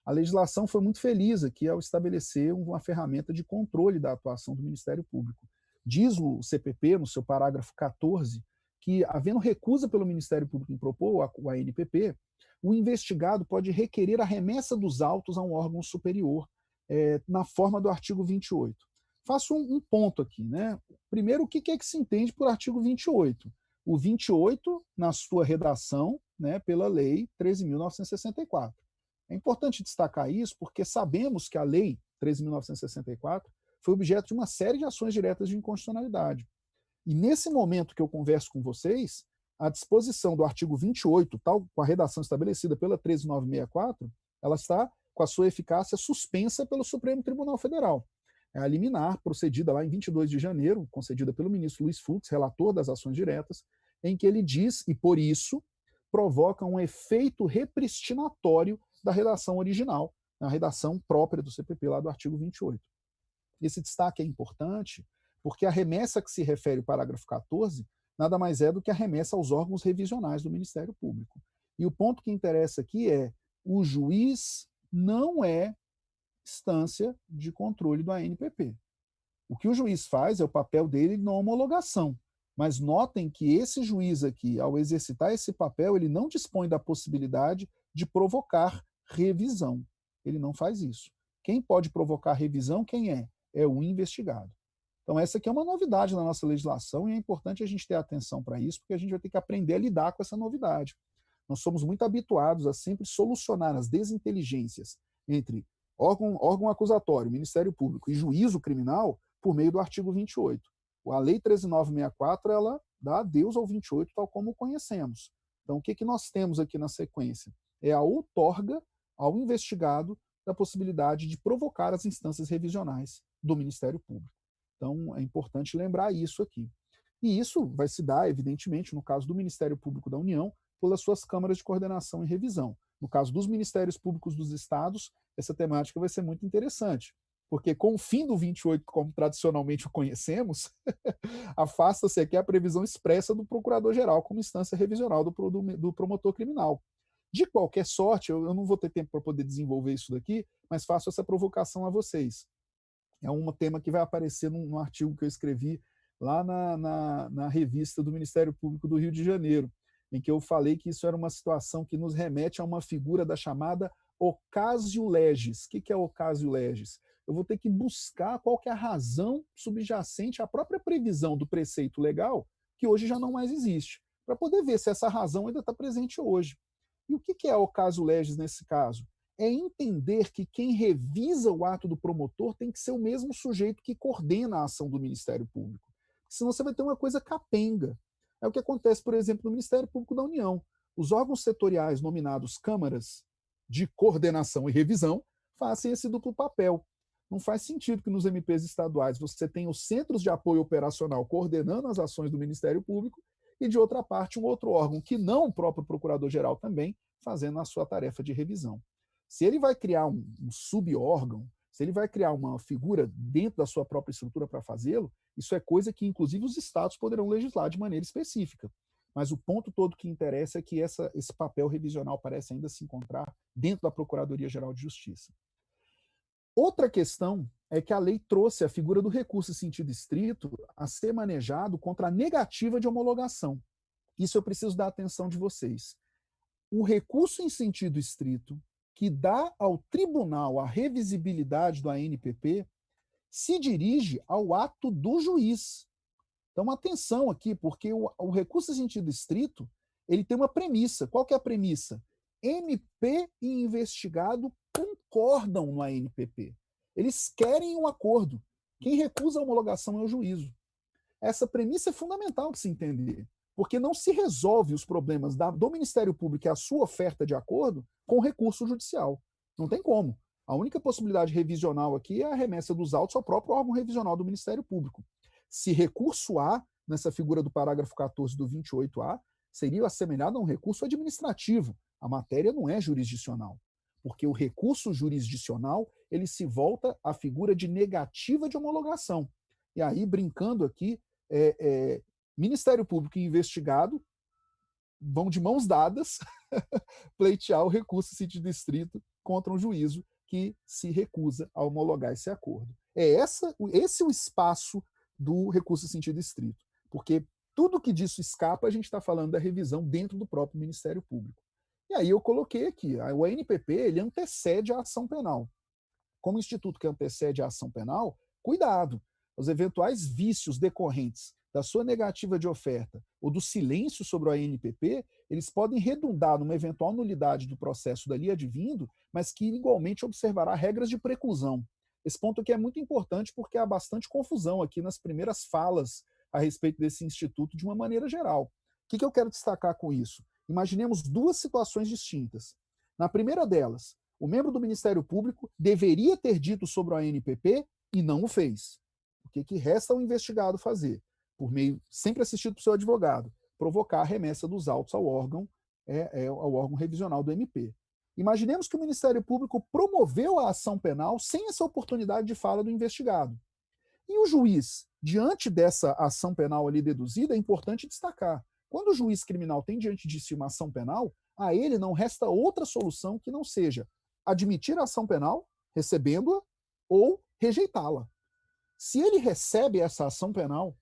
A legislação foi muito feliz aqui ao estabelecer uma ferramenta de controle da atuação do Ministério Público. Diz o CPP, no seu parágrafo 14, que, havendo recusa pelo Ministério Público em propor o ANPP, o investigado pode requerer a remessa dos autos a um órgão superior, na forma do artigo 28. Faço um ponto aqui, né? Primeiro, o que é que se entende por artigo 28? O 28, na sua redação, né, pela Lei 13.964. É importante destacar isso porque sabemos que a Lei 13.964 foi objeto de uma série de ações diretas de inconstitucionalidade. E nesse momento que eu converso com vocês, a disposição do artigo 28, tal com a redação estabelecida pela 13.964, ela está com a sua eficácia suspensa pelo Supremo Tribunal Federal. É a liminar procedida lá em 22 de janeiro, concedida pelo ministro Luiz Fux, relator das ações diretas, em que ele diz, e por isso, provoca um efeito repristinatório da redação original, a redação própria do CPP, lá do artigo 28. Esse destaque é importante porque a remessa que se refere ao parágrafo 14 nada mais é do que a remessa aos órgãos revisionais do Ministério Público. E o ponto que interessa aqui é o juiz não é instância de controle do ANPP. O que o juiz faz é o papel dele na homologação. Mas notem que esse juiz aqui, ao exercitar esse papel, ele não dispõe da possibilidade de provocar revisão. Ele não faz isso. Quem pode provocar revisão, quem é? É o investigado. Então, essa aqui é uma novidade na nossa legislação e é importante a gente ter atenção para isso, porque a gente vai ter que aprender a lidar com essa novidade. Nós somos muito habituados a sempre solucionar as desinteligências entre órgão acusatório, Ministério Público e juízo criminal por meio do artigo 28. A Lei 13.964, ela dá adeus ao 28, tal como o conhecemos. Então, o que nós temos aqui na sequência? É a outorga ao investigado da possibilidade de provocar as instâncias revisionais do Ministério Público. Então, é importante lembrar isso aqui. E isso vai se dar, evidentemente, no caso do Ministério Público da União, pelas suas câmaras de coordenação e revisão. No caso dos Ministérios Públicos dos Estados, essa temática vai ser muito interessante. porque com o fim do 28, como tradicionalmente o conhecemos, afasta-se aqui a previsão expressa do procurador-geral como instância revisional do promotor criminal. De qualquer sorte, eu não vou ter tempo para poder desenvolver isso daqui, mas faço essa provocação a vocês. É um tema que vai aparecer num artigo que eu escrevi lá na revista do Ministério Público do Rio de Janeiro, em que eu falei que isso era uma situação que nos remete a uma figura da chamada ocasio legis. O que é ocasio legis? Eu vou ter que buscar qual que é a razão subjacente à própria previsão do preceito legal, que hoje já não mais existe, para poder ver se essa razão ainda está presente hoje. E o que é ocasio legis nesse caso? É entender que quem revisa o ato do promotor tem que ser o mesmo sujeito que coordena a ação do Ministério Público. Senão você vai ter uma coisa capenga. É o que acontece, por exemplo, no Ministério Público da União. Os órgãos setoriais nominados câmaras de coordenação e revisão fazem esse duplo papel. Não faz sentido que nos MPs estaduais você tenha os centros de apoio operacional coordenando as ações do Ministério Público e, de outra parte, um outro órgão, que não o próprio Procurador-Geral também, fazendo a sua tarefa de revisão. Se ele vai criar um sub-órgão, se ele vai criar uma figura dentro da sua própria estrutura para fazê-lo, isso é coisa que, inclusive, os estados poderão legislar de maneira específica. Mas o ponto todo que interessa é que esse papel revisional parece ainda se encontrar dentro da Procuradoria-Geral de Justiça. Outra questão é que a lei trouxe a figura do recurso em sentido estrito a ser manejado contra a negativa de homologação. Isso eu preciso da atenção de vocês. O recurso em sentido estrito, que dá ao tribunal a revisibilidade do ANPP, se dirige ao ato do juiz. Então, atenção aqui, porque o recurso em sentido estrito, ele tem uma premissa. Qual que é a premissa? MP e investigado concordam no ANPP. Eles querem um acordo. Quem recusa a homologação é o juízo. Essa premissa é fundamental de se entender, porque não se resolve os problemas do Ministério Público e a sua oferta de acordo com recurso judicial. Não tem como. A única possibilidade revisional aqui é a remessa dos autos ao próprio órgão revisional do Ministério Público. Se recurso há, nessa figura do parágrafo 14 do 28A, seria assemelhado a um recurso administrativo. A matéria não é jurisdicional, porque o recurso jurisdicional ele se volta à figura de negativa de homologação. E aí, brincando aqui, Ministério Público e investigado vão de mãos dadas pleitear o recurso em sentido estrito contra um juízo que se recusa a homologar esse acordo. Esse é o espaço do recurso em sentido estrito, porque tudo que disso escapa, a gente está falando da revisão dentro do próprio Ministério Público. E aí eu coloquei aqui, o ANPP ele antecede a ação penal. Como instituto que antecede a ação penal, cuidado, os eventuais vícios decorrentes da sua negativa de oferta ou do silêncio sobre o ANPP, eles podem redundar numa eventual nulidade do processo dali advindo, mas que igualmente observará regras de preclusão. Esse ponto aqui é muito importante porque há bastante confusão aqui nas primeiras falas a respeito desse instituto de uma maneira geral. O que eu quero destacar com isso? Imaginemos duas situações distintas. Na primeira delas, o membro do Ministério Público deveria ter dito sobre o ANPP e não o fez. O que resta ao investigado fazer? Por meio, sempre assistido por seu advogado, provocar a remessa dos autos ao órgão revisional do MP. Imaginemos que o Ministério Público promoveu a ação penal sem essa oportunidade de fala do investigado. E o juiz, diante dessa ação penal ali deduzida, é importante destacar, quando o juiz criminal tem diante de si uma ação penal, a ele não resta outra solução que não seja admitir a ação penal, recebendo-a, ou rejeitá-la. Se ele recebe essa ação penal,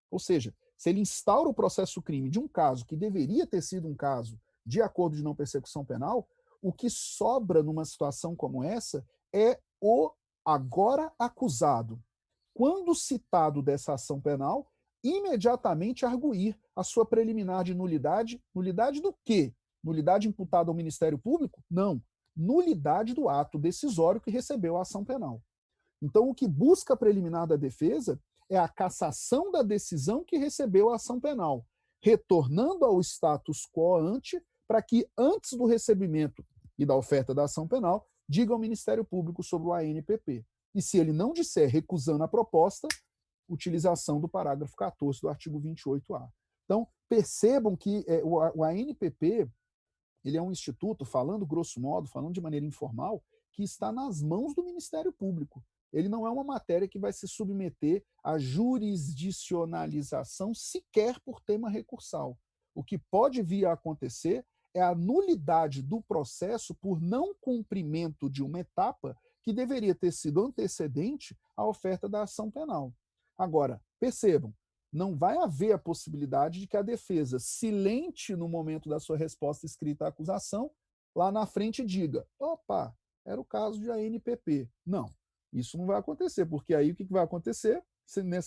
ou seja, se ele instaura o processo crime de um caso que deveria ter sido um caso de acordo de não persecução penal, o que sobra numa situação como essa é o agora acusado, quando citado dessa ação penal, imediatamente arguir a sua preliminar de nulidade. Nulidade do quê? Nulidade imputada ao Ministério Público? Não. Nulidade do ato decisório que recebeu a ação penal. Então, o que busca a preliminar da defesa é a cassação da decisão que recebeu a ação penal, retornando ao status quo ante, para que, antes do recebimento e da oferta da ação penal, diga ao Ministério Público sobre o ANPP. E se ele não disser recusando a proposta, utilização do parágrafo 14 do artigo 28A. Então, percebam que o ANPP ele é um instituto, falando grosso modo, falando de maneira informal, que está nas mãos do Ministério Público. ele não é uma matéria que vai se submeter à jurisdicionalização sequer por tema recursal. O que pode vir a acontecer é a nulidade do processo por não cumprimento de uma etapa que deveria ter sido antecedente à oferta da ação penal. Agora, percebam, não vai haver a possibilidade de que a defesa, silente no momento da sua resposta escrita à acusação, lá na frente diga, opa, era o caso de ANPP. Não, isso não vai acontecer, porque aí o que vai acontecer?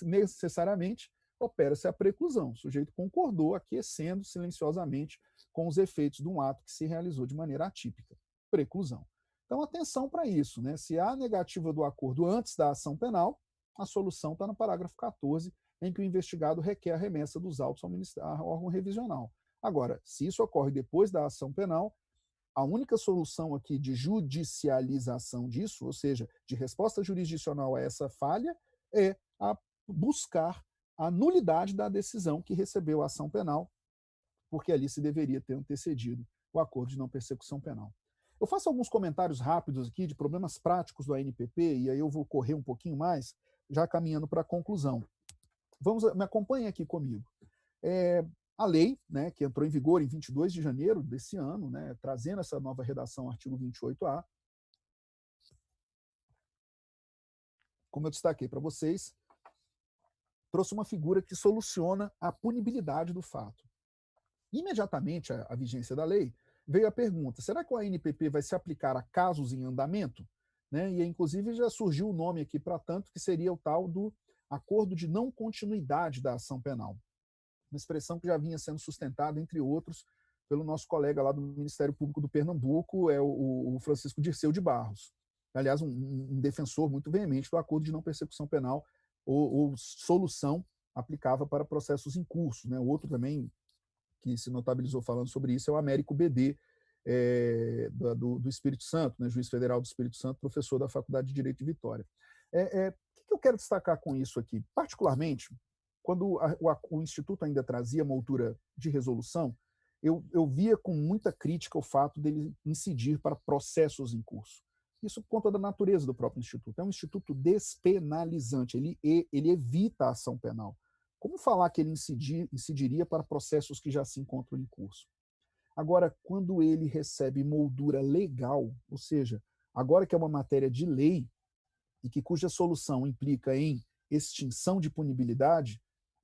Necessariamente opera-se a preclusão. O sujeito concordou, aquecendo silenciosamente com os efeitos de um ato que se realizou de maneira atípica. Preclusão. Então, atenção para isso, né? Se há negativa do acordo antes da ação penal, a solução está no parágrafo 14, em que o investigado requer a remessa dos autos ao órgão revisional. Agora, se isso ocorre depois da ação penal, a única solução aqui de judicialização disso, ou seja, de resposta jurisdicional a essa falha, é a buscar a nulidade da decisão que recebeu a ação penal, porque ali se deveria ter antecedido o acordo de não persecução penal. Eu faço alguns comentários rápidos aqui de problemas práticos do ANPP, e aí eu vou correr um pouquinho mais, já caminhando para a conclusão. Me acompanhem aqui comigo. A lei, né, que entrou em vigor em 22 de janeiro desse ano, né, trazendo essa nova redação, artigo 28A, como eu destaquei para vocês, trouxe uma figura que soluciona a punibilidade do fato. Imediatamente à vigência da lei, veio a pergunta, será que o ANPP vai se aplicar a casos em andamento? Né? E, inclusive, já surgiu o nome aqui para tanto, que seria o tal do acordo de não continuidade da ação penal. Uma expressão que já vinha sendo sustentada, entre outros, pelo nosso colega lá do Ministério Público do Pernambuco, o Francisco Dirceu de Barros. Aliás, um defensor muito veemente do acordo de não persecução penal ou solução aplicável para processos em curso. Né? O outro também que se notabilizou falando sobre isso é o Américo BD, do Espírito Santo, né? Juiz federal do Espírito Santo, professor da Faculdade de Direito de Vitória. O que eu quero destacar com isso aqui? Particularmente, quando o Instituto ainda trazia moldura de resolução, eu via com muita crítica o fato dele incidir para processos em curso. Isso por conta da natureza do próprio Instituto. É um instituto despenalizante, ele evita a ação penal. Como falar que ele incidiria para processos que já se encontram em curso? Agora, quando ele recebe moldura legal, ou seja, agora que é uma matéria de lei e cuja solução implica em extinção de punibilidade,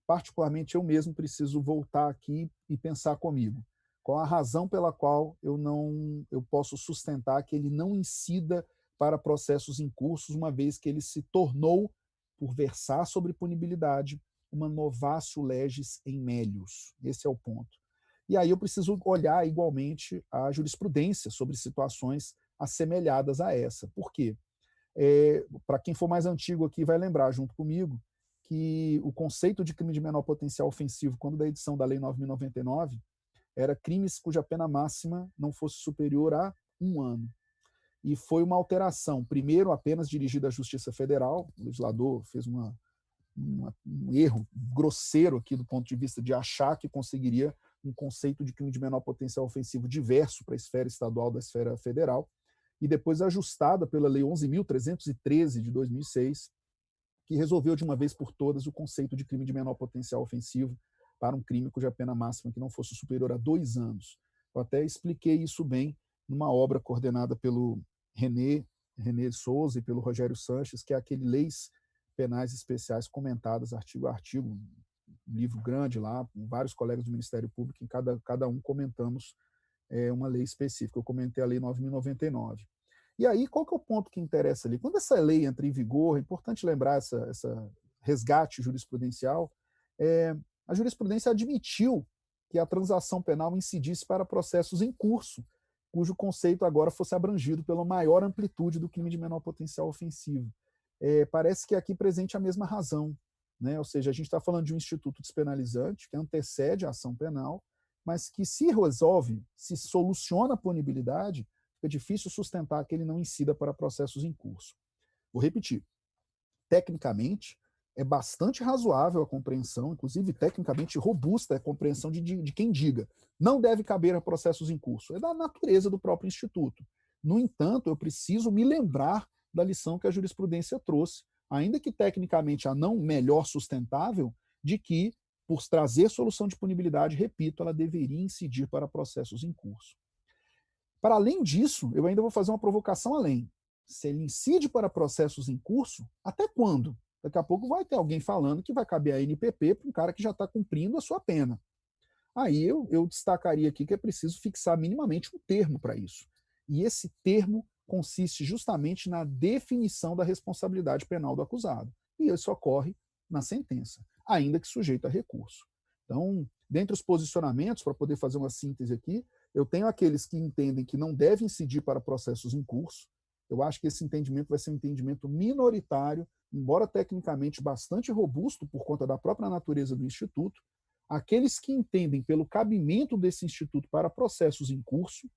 particularmente eu mesmo preciso voltar aqui e pensar comigo. Qual a razão pela qual eu posso sustentar que ele não incida para processos em curso, uma vez que ele se tornou, por versar sobre punibilidade, uma novatio legis em melius. Esse é o ponto. E aí eu preciso olhar igualmente a jurisprudência sobre situações assemelhadas a essa. Por quê? Para quem for mais antigo aqui vai lembrar junto comigo que o conceito de crime de menor potencial ofensivo, quando da edição da Lei 9.099, era crimes cuja pena máxima não fosse superior a 1 ano. E foi uma alteração, primeiro apenas dirigida à Justiça Federal, o legislador fez um erro grosseiro aqui do ponto de vista de achar que conseguiria um conceito de crime de menor potencial ofensivo diverso para a esfera estadual da esfera federal, e depois ajustada pela Lei 11.313 de 2006, que resolveu de uma vez por todas o conceito de crime de menor potencial ofensivo para um crime cuja pena máxima que não fosse superior a 2 anos. Eu até expliquei isso bem numa obra coordenada pelo René Souza e pelo Rogério Sanches, que é aquele Leis Penais Especiais comentadas artigo a artigo, um livro grande lá, com vários colegas do Ministério Público, em cada um comentamos uma lei específica. Eu comentei a Lei 9.099. E aí, qual que é o ponto que interessa ali? Quando essa lei entra em vigor, é importante lembrar essa resgate jurisprudencial, a jurisprudência admitiu que a transação penal incidisse para processos em curso, cujo conceito agora fosse abrangido pela maior amplitude do crime de menor potencial ofensivo. Parece que aqui presente a mesma razão, né? Ou seja, a gente está falando de um instituto despenalizante que antecede a ação penal, mas que se resolve, se soluciona a punibilidade, fica difícil sustentar que ele não incida para processos em curso. Vou repetir. Tecnicamente, é bastante razoável a compreensão, inclusive tecnicamente robusta a compreensão de quem diga não deve caber a processos em curso. É da natureza do próprio instituto. No entanto, eu preciso me lembrar da lição que a jurisprudência trouxe, ainda que tecnicamente a não melhor sustentável, de que, por trazer solução de punibilidade, repito, ela deveria incidir para processos em curso. Para além disso, eu ainda vou fazer uma provocação além. Se ele incide para processos em curso, até quando? Daqui a pouco vai ter alguém falando que vai caber a NPP para um cara que já está cumprindo a sua pena. Aí eu destacaria aqui que é preciso fixar minimamente um termo para isso. E esse termo consiste justamente na definição da responsabilidade penal do acusado. E isso ocorre na sentença, ainda que sujeito a recurso. Então, dentre os posicionamentos, para poder fazer uma síntese aqui, eu tenho aqueles que entendem que não devem incidir para processos em curso. Eu acho que esse entendimento vai ser um entendimento minoritário, embora tecnicamente bastante robusto por conta da própria natureza do Instituto. Aqueles que entendem pelo cabimento desse Instituto para processos em curso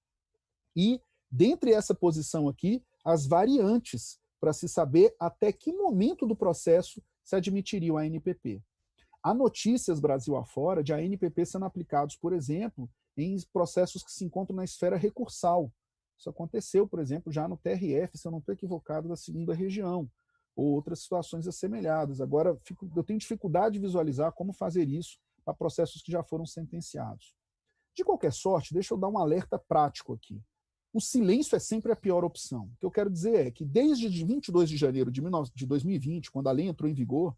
e, dentre essa posição aqui, as variantes para se saber até que momento do processo se admitiria o ANPP. Há notícias Brasil afora de ANPP sendo aplicados, por exemplo, em processos que se encontram na esfera recursal. Isso aconteceu, por exemplo, já no TRF, se eu não estou equivocado, da 2ª região, ou outras situações assemelhadas. Agora, eu tenho dificuldade de visualizar como fazer isso para processos que já foram sentenciados. De qualquer sorte, deixa eu dar um alerta prático aqui. O silêncio é sempre a pior opção. O que eu quero dizer é que desde 22 de janeiro de 2020, quando a lei entrou em vigor,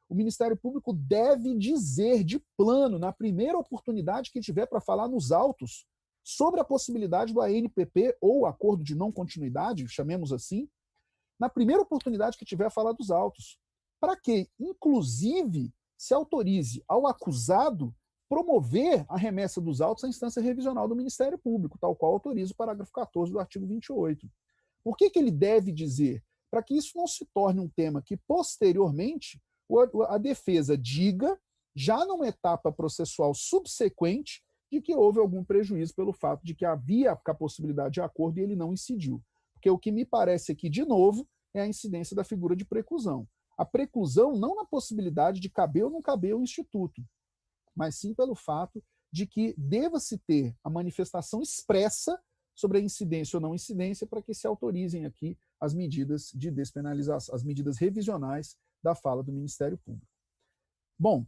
o Ministério Público deve dizer de plano, na primeira oportunidade que tiver para falar nos autos, sobre a possibilidade do ANPP ou acordo de não continuidade, chamemos assim, na primeira oportunidade que tiver a falar dos autos, para que, inclusive, se autorize ao acusado promover a remessa dos autos à instância revisional do Ministério Público, tal qual autoriza o parágrafo 14 do artigo 28. Por que ele deve dizer? Para que isso não se torne um tema que, posteriormente, a defesa diga, já numa etapa processual subsequente, de que houve algum prejuízo pelo fato de que havia a possibilidade de acordo e ele não incidiu. Porque o que me parece aqui, de novo, é a incidência da figura de preclusão. A preclusão não na possibilidade de caber ou não caber o Instituto, mas sim pelo fato de que deva-se ter a manifestação expressa sobre a incidência ou não incidência para que se autorizem aqui as medidas de despenalização, as medidas revisionais da fala do Ministério Público. Bom,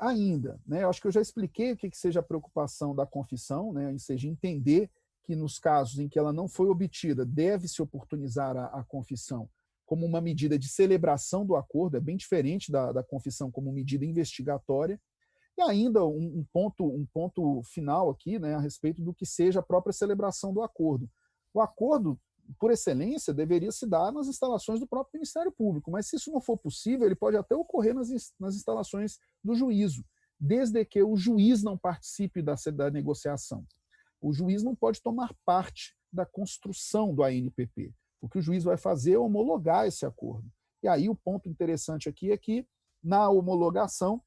ainda, eu acho que eu já expliquei o que seja a preocupação da confissão, ou seja, entender que nos casos em que ela não foi obtida, deve-se oportunizar a confissão como uma medida de celebração do acordo, é bem diferente da confissão como medida investigatória. E ainda um ponto final aqui, a respeito do que seja a própria celebração do acordo. O acordo, por excelência, deveria se dar nas instalações do próprio Ministério Público, mas se isso não for possível, ele pode até ocorrer nas instalações do juízo, desde que o juiz não participe da negociação. O juiz não pode tomar parte da construção do ANPP. O que o juiz vai fazer é homologar esse acordo. E aí o ponto interessante aqui é que, na homologação,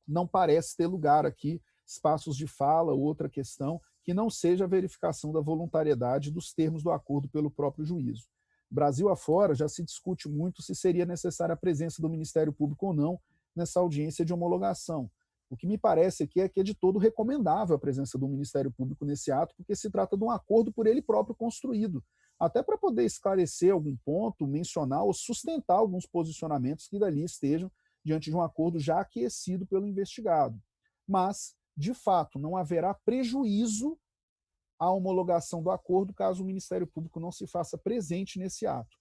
não parece ter lugar aqui espaços de fala ou outra questão que não seja a verificação da voluntariedade dos termos do acordo pelo próprio juízo. Brasil afora já se discute muito se seria necessária a presença do Ministério Público ou não nessa audiência de homologação. O que me parece aqui é que é de todo recomendável a presença do Ministério Público nesse ato, porque se trata de um acordo por ele próprio construído, até para poder esclarecer algum ponto, mencionar ou sustentar alguns posicionamentos que dali estejam diante de um acordo já aquecido pelo investigado. Mas, de fato, não haverá prejuízo à homologação do acordo caso o Ministério Público não se faça presente nesse ato.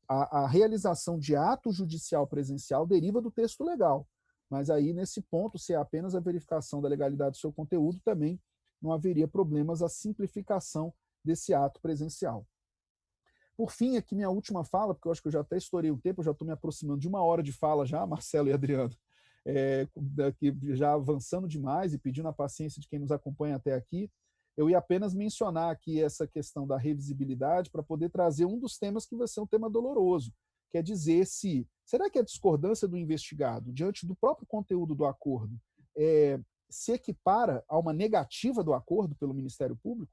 A realização de ato judicial presencial deriva do texto legal, mas aí, nesse ponto, se é apenas a verificação da legalidade do seu conteúdo, também não haveria problemas à simplificação desse ato presencial. Por fim, aqui minha última fala, porque eu acho que eu já até estourei o tempo, eu já estou me aproximando de 1 hora de fala já, Marcelo e Adriano, já avançando demais e pedindo a paciência de quem nos acompanha até aqui. Eu ia apenas mencionar aqui essa questão da revisibilidade para poder trazer um dos temas que vai ser um tema doloroso, que é dizer será que a discordância do investigado diante do próprio conteúdo do acordo se equipara a uma negativa do acordo pelo Ministério Público?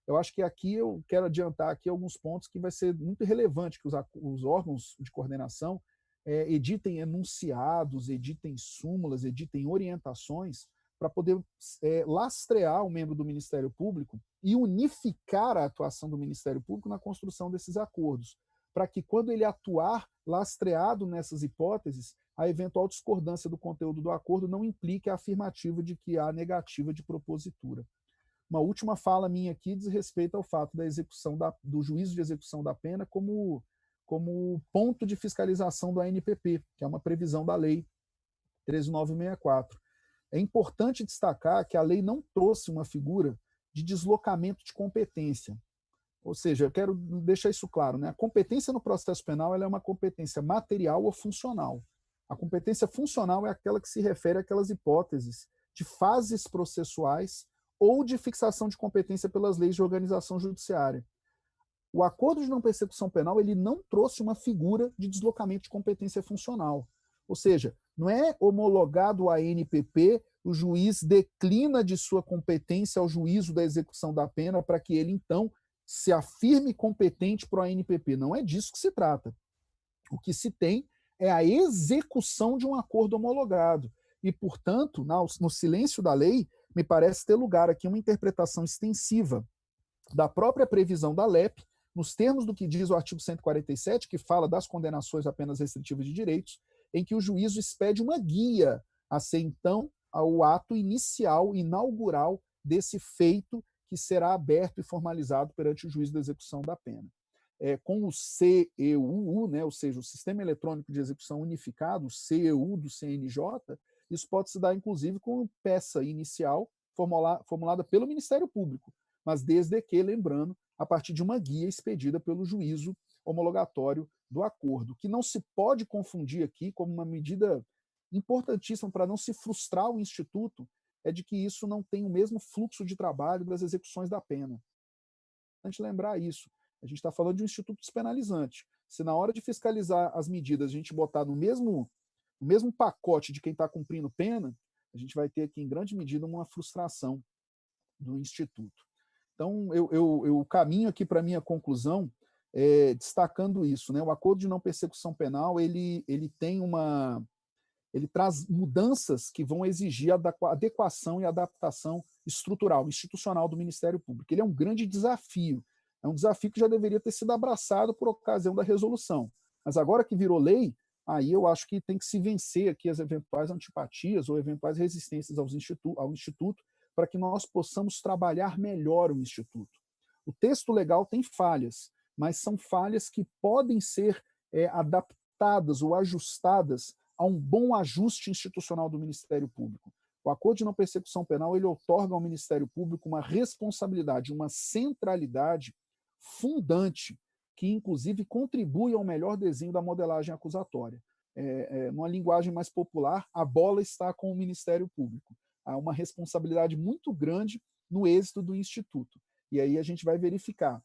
Eu acho que aqui eu quero adiantar aqui alguns pontos que vai ser muito relevante que os órgãos de coordenação editem enunciados, editem súmulas, editem orientações para poder lastrear o membro do Ministério Público e unificar a atuação do Ministério Público na construção desses acordos, para que, quando ele atuar lastreado nessas hipóteses, a eventual discordância do conteúdo do acordo não implique a afirmativa de que há negativa de propositura. Uma última fala minha aqui diz respeito ao fato da execução do juízo de execução da pena como ponto de fiscalização do ANPP, que é uma previsão da lei 13.964. É importante destacar que a lei não trouxe uma figura de deslocamento de competência. Ou seja, eu quero deixar isso claro, né? A competência no processo penal ela é uma competência material ou funcional. A competência funcional é aquela que se refere àquelas hipóteses de fases processuais ou de fixação de competência pelas leis de organização judiciária. O acordo de não persecução penal ele não trouxe uma figura de deslocamento de competência funcional. Ou seja, não é homologado a ANPP, o juiz declina de sua competência ao juízo da execução da pena para que ele, então, se afirme competente para o ANPP. Não é disso que se trata. O que se tem é a execução de um acordo homologado. E, portanto, no silêncio da lei, me parece ter lugar aqui uma interpretação extensiva da própria previsão da LEP, nos termos do que diz o artigo 147, que fala das condenações a penas restritivas de direitos, em que o juízo expede uma guia a ser, então, o ato inicial, inaugural desse feito que será aberto e formalizado perante o juízo da execução da pena. Com o CEUU, né, ou seja, o Sistema Eletrônico de Execução Unificado, o CEU do CNJ, isso pode se dar, inclusive, com peça inicial formulada pelo Ministério Público, mas desde que, lembrando, a partir de uma guia expedida pelo juízo homologatório do acordo, que não se pode confundir aqui como uma medida importantíssima para não se frustrar o Instituto, é de que isso não tem o mesmo fluxo de trabalho das execuções da pena. A gente lembrar isso. A gente está falando de um instituto despenalizante. Se na hora de fiscalizar as medidas a gente botar no mesmo pacote de quem está cumprindo pena, a gente vai ter aqui, em grande medida, uma frustração do Instituto. Então, eu caminho aqui para a minha conclusão destacando isso, né? O acordo de não persecução penal ele traz mudanças que vão exigir adequação e adaptação estrutural, institucional do Ministério Público. Ele é um grande desafio. É um desafio que já deveria ter sido abraçado por ocasião da resolução. Mas agora que virou lei, aí eu acho que tem que se vencer aqui as eventuais antipatias ou eventuais resistências ao Instituto para que nós possamos trabalhar melhor o Instituto. O texto legal tem falhas, mas são falhas que podem ser adaptadas ou ajustadas a um bom ajuste institucional do Ministério Público. O acordo de não persecução penal ele outorga ao Ministério Público uma responsabilidade, uma centralidade fundante, que inclusive contribui ao melhor desenho da modelagem acusatória. Numa linguagem mais popular, a bola está com o Ministério Público. Há uma responsabilidade muito grande no êxito do Instituto. E aí a gente vai verificar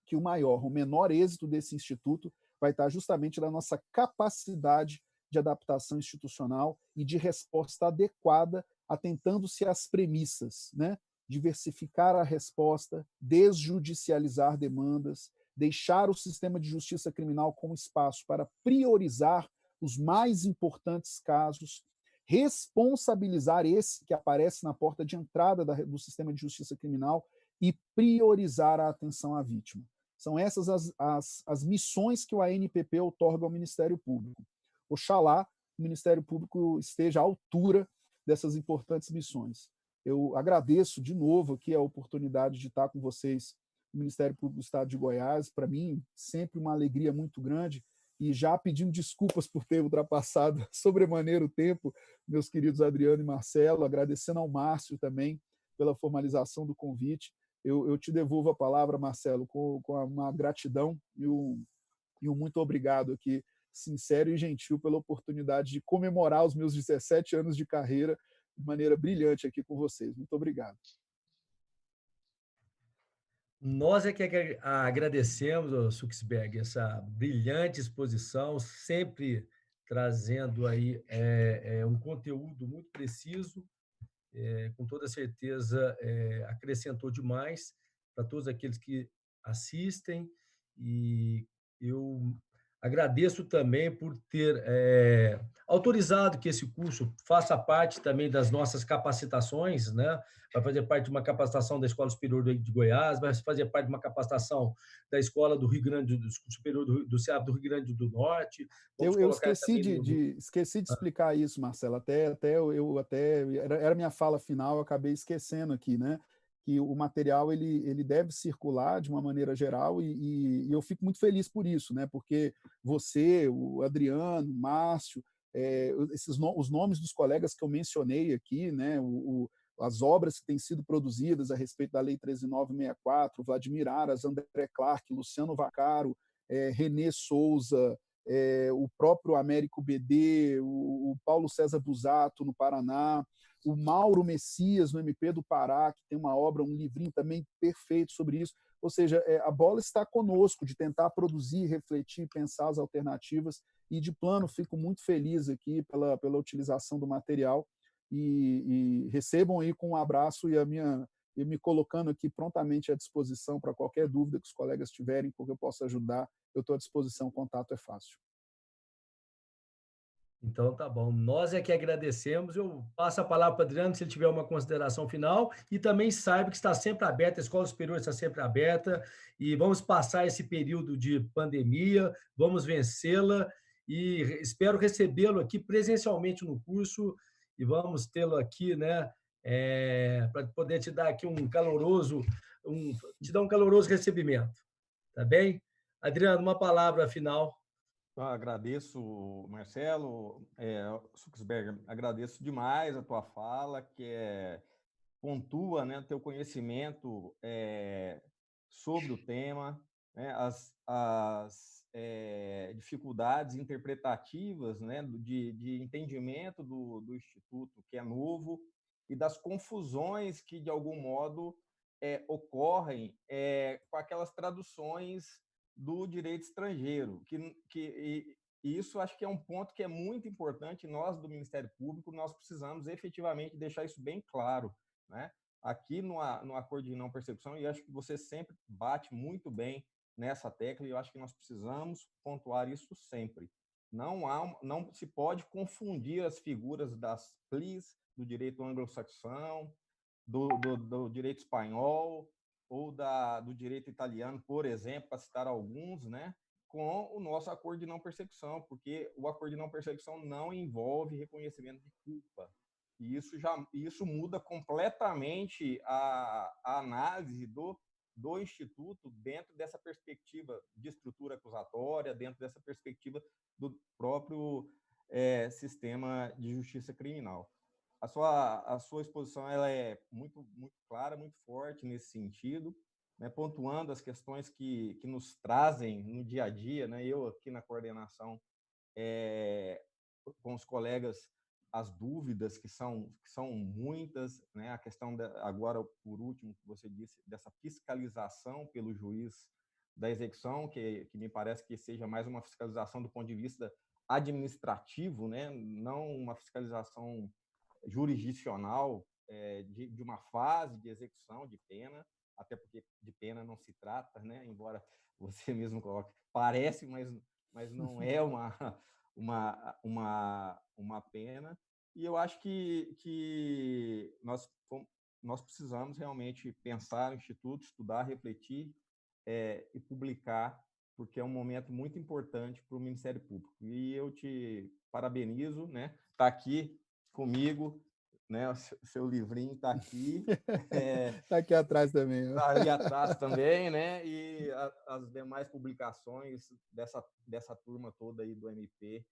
que o menor êxito desse Instituto vai estar justamente na nossa capacidade de adaptação institucional e de resposta adequada, atentando-se às premissas, né? Diversificar a resposta, desjudicializar demandas, deixar o sistema de justiça criminal como espaço para priorizar os mais importantes casos, responsabilizar esse que aparece na porta de entrada do sistema de justiça criminal e priorizar a atenção à vítima. São essas as missões que o ANPP outorga ao Ministério Público. Oxalá o Ministério Público esteja à altura dessas importantes missões. Eu agradeço de novo aqui a oportunidade de estar com vocês no Ministério Público do Estado de Goiás. Para mim, sempre uma alegria muito grande. E já pedindo desculpas por ter ultrapassado sobremaneira o tempo, meus queridos Adriano e Marcelo, agradecendo ao Márcio também pela formalização do convite. Eu te devolvo a palavra, Marcelo, com uma gratidão e um muito obrigado aqui, sincero e gentil, pela oportunidade de comemorar os meus 17 anos de carreira de maneira brilhante aqui com vocês. Muito obrigado. Nós é que agradecemos, Suxberg, essa brilhante exposição, sempre trazendo aí um conteúdo muito preciso, com toda certeza acrescentou demais para todos aqueles que assistem, e eu Agradeço também por ter autorizado que esse curso faça parte também das nossas capacitações, né? Vai fazer parte de uma capacitação da Escola Superior de Goiás, vai fazer parte de uma capacitação da Escola do Rio Grande do Superior do CEAB do Rio Grande do Norte. Vamos Eu colocar esqueci também esqueci de explicar isso, Marcelo. Era minha fala final, eu acabei esquecendo aqui, né? Que o material ele deve circular de uma maneira geral e eu fico muito feliz por isso, né? Porque você, o Adriano, o Márcio, os nomes dos colegas que eu mencionei aqui, né? As obras que têm sido produzidas a respeito da Lei 13.964, Vladimir Aras, André Clark, Luciano Vaccaro, Renê Souza, o próprio Américo BD, o Paulo César Busato, no Paraná, o Mauro Messias, no MP do Pará, que tem uma obra, um livrinho também perfeito sobre isso. Ou seja, a bola está conosco de tentar produzir, refletir, pensar as alternativas. E, de plano, fico muito feliz aqui pela utilização do material. E recebam aí com um abraço e me colocando aqui prontamente à disposição para qualquer dúvida que os colegas tiverem, porque eu possa ajudar. Eu estou à disposição, o contato é fácil. Então, tá bom. Nós é que agradecemos. Eu passo a palavra para o Adriano, se ele tiver uma consideração final, e também saiba que está sempre aberta, a Escola Superior está sempre aberta, e vamos passar esse período de pandemia, vamos vencê-la, e espero recebê-lo aqui presencialmente no curso, e vamos tê-lo aqui, né, para poder te dar aqui te dar um caloroso recebimento, tá bem? Adriano, uma palavra final. Agradeço, Marcelo, Suxberger, agradeço demais a tua fala, que pontua, né, teu conhecimento sobre o tema, né, as dificuldades interpretativas, né, de entendimento do Instituto, que é novo, e das confusões que, de algum modo, ocorrem com aquelas traduções do direito estrangeiro, e isso acho que é um ponto que é muito importante. Nós, do Ministério Público, nós precisamos efetivamente deixar isso bem claro, né? Aqui no acordo de não persecução, e acho que você sempre bate muito bem nessa tecla, e eu acho que nós precisamos pontuar isso sempre. Não se pode confundir as figuras das PLIs, do direito anglo-saxão, do direito espanhol ou do direito italiano, por exemplo, para citar alguns, né, com o nosso acordo de não persecução, porque o acordo de não persecução não envolve reconhecimento de culpa. E isso muda completamente a análise do Instituto dentro dessa perspectiva de estrutura acusatória, dentro dessa perspectiva do próprio sistema de justiça criminal. A sua exposição ela é muito, muito clara, muito forte nesse sentido, né, pontuando as questões que nos trazem no dia a dia, né? Eu aqui na coordenação, com os colegas, as dúvidas que são muitas, né? A questão agora, por último, que você disse, dessa fiscalização pelo juiz da execução, que me parece que seja mais uma fiscalização do ponto de vista administrativo, né? Não uma fiscalização jurisdicional de uma fase de execução de pena, até porque de pena não se trata, né? Embora você mesmo coloque, parece, mas não é uma pena. E eu acho que nós precisamos realmente pensar no Instituto, estudar, refletir e publicar, porque é um momento muito importante para o Ministério Público. E eu te parabenizo, né? Está aqui comigo, né? O seu livrinho está aqui. Está aqui atrás também. Está ali atrás também, né? E as demais publicações dessa turma toda aí do MP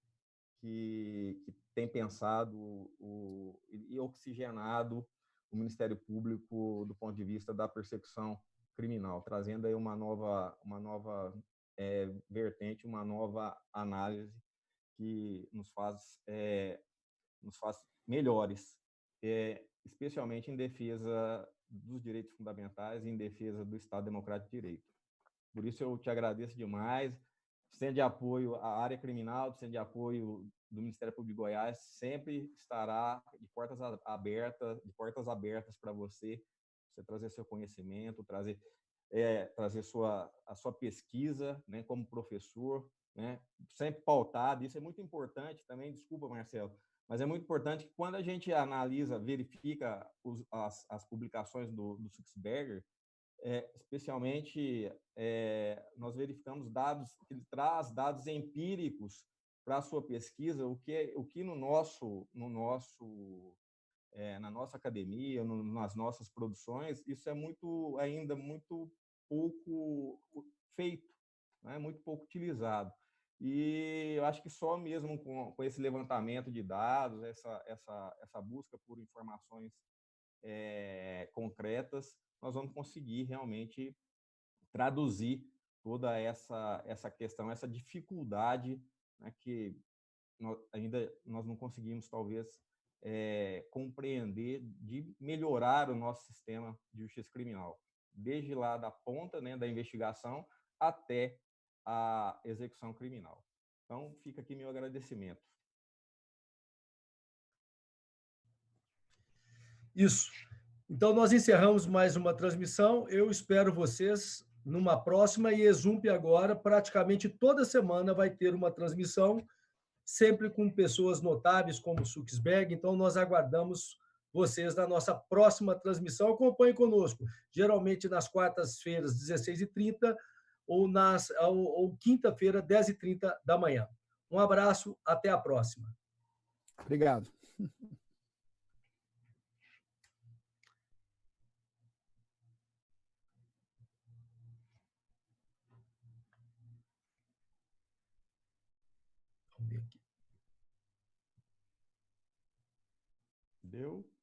que tem pensado e oxigenado o Ministério Público do ponto de vista da persecução criminal, trazendo aí uma nova vertente, uma nova análise que nos faz melhores, especialmente em defesa dos direitos fundamentais e em defesa do Estado Democrático de Direito. Por isso eu te agradeço demais. Centro de apoio à área criminal, Centro de apoio do Ministério Público de Goiás sempre estará de portas abertas para você trazer seu conhecimento, trazer a sua pesquisa, né, como professor, né, sempre pautado. Isso é muito importante também, desculpa, Marcelo, mas é muito importante que quando a gente analisa, verifica as publicações do Suxberger, especialmente, nós verificamos dados, ele traz dados empíricos para a sua pesquisa, o que no nosso na nossa academia, nas nossas produções, isso é ainda muito pouco feito, né? Muito pouco utilizado. E eu acho que só mesmo com esse levantamento de dados, essa busca por informações concretas, nós vamos conseguir realmente traduzir toda essa questão, essa dificuldade, né, que nós não conseguimos, talvez, compreender, de melhorar o nosso sistema de justiça criminal, desde lá da ponta, né, da investigação até a execução criminal. Então, fica aqui meu agradecimento. Isso. Então, nós encerramos mais uma transmissão. Eu espero vocês numa próxima, e Exump agora, praticamente toda semana, vai ter uma transmissão, sempre com pessoas notáveis como o Suxberg. Então, nós aguardamos vocês na nossa próxima transmissão. Acompanhe conosco, geralmente nas quartas-feiras, 16h30, ou quinta-feira, 10h30 da manhã. Um abraço, até a próxima. Obrigado. Vamos ver aqui. Deu?